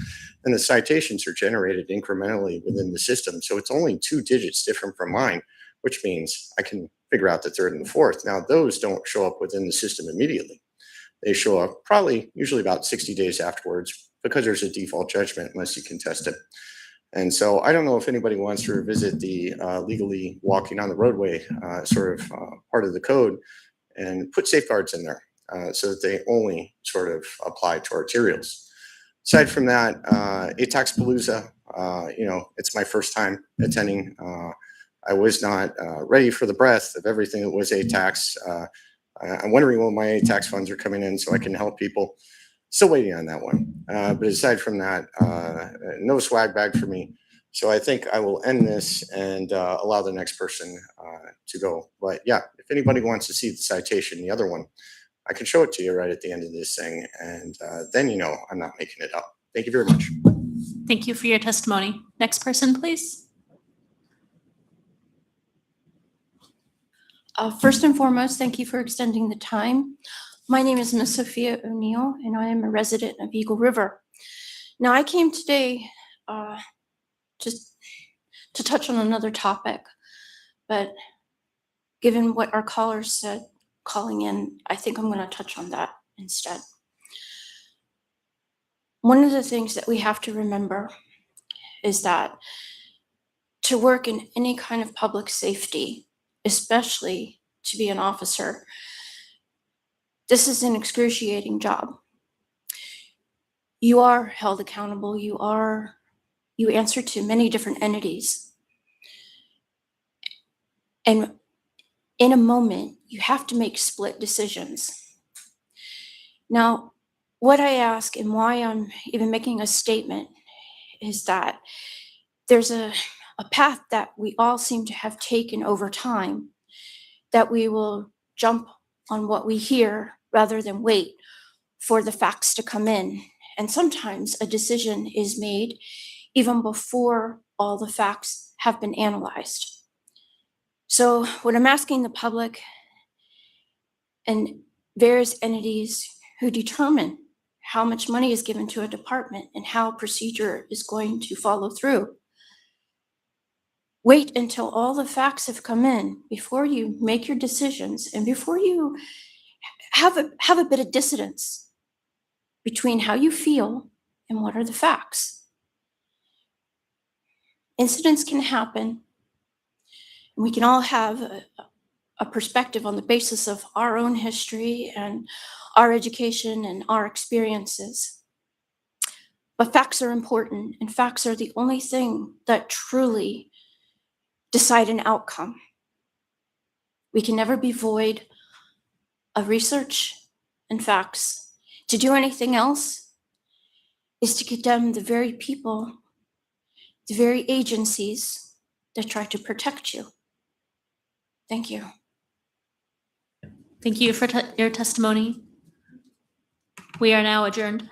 Speaker 20: and the citations are generated incrementally within the system. So it's only 2 digits different from mine, which means I can figure out the third and the fourth. Now, those don't show up within the system immediately. they show up probably usually about 60 days afterwards because there's a default judgment unless you contest it. And so I don't know if anybody wants to revisit the legally walking on the roadway part of the code and put safeguards in there so that they only sort of apply to arterials. Aside from that, ATAXpalooza, it's my first time attending. I was not ready for the breadth of everything that was ATAX. I'm wondering when my ATAX funds are coming in so I can help people. Still waiting on that one. But aside from that, no swag bag for me. So I think I will end this and allow the next person to go. But yeah, if anybody wants to see the citation, the other one, I can show it to you right at the end of this thing. And then I'm not making it up. Thank you very much.
Speaker 3: Thank you for your testimony. Next person, please.
Speaker 21: First and foremost, thank you for extending the time. My name is Miss Sophia O'Neill, and I am a resident of Eagle River. Now, I came today just to touch on another topic, but given what our callers said calling in, I think I'm going to touch on that instead. One of the things that we have to remember is that to work in any kind of public safety, especially to be an officer, this is an excruciating job. You are held accountable. You answer to many different entities. And in a moment, you have to make split decisions. Now, what I ask and why I'm even making a statement is that there's a path that we all seem to have taken over time, that we will jump on what we hear rather than wait for the facts to come in. And sometimes a decision is made even before all the facts have been analyzed. So what I'm asking the public and various entities who determine how much money is given to a department and how procedure is going to follow through, wait until all the facts have come in before you make your decisions and before you have a bit of dissonance between how you feel and what are the facts. Incidents can happen, and we can all have a perspective on the basis of our own history and our education and our experiences. But facts are important, and facts are the only thing that truly decide an outcome. We can never be void of research and facts. To do anything else is to condemn the very people, the very agencies that try to protect you. Thank you.
Speaker 3: Thank you for your testimony. We are now adjourned.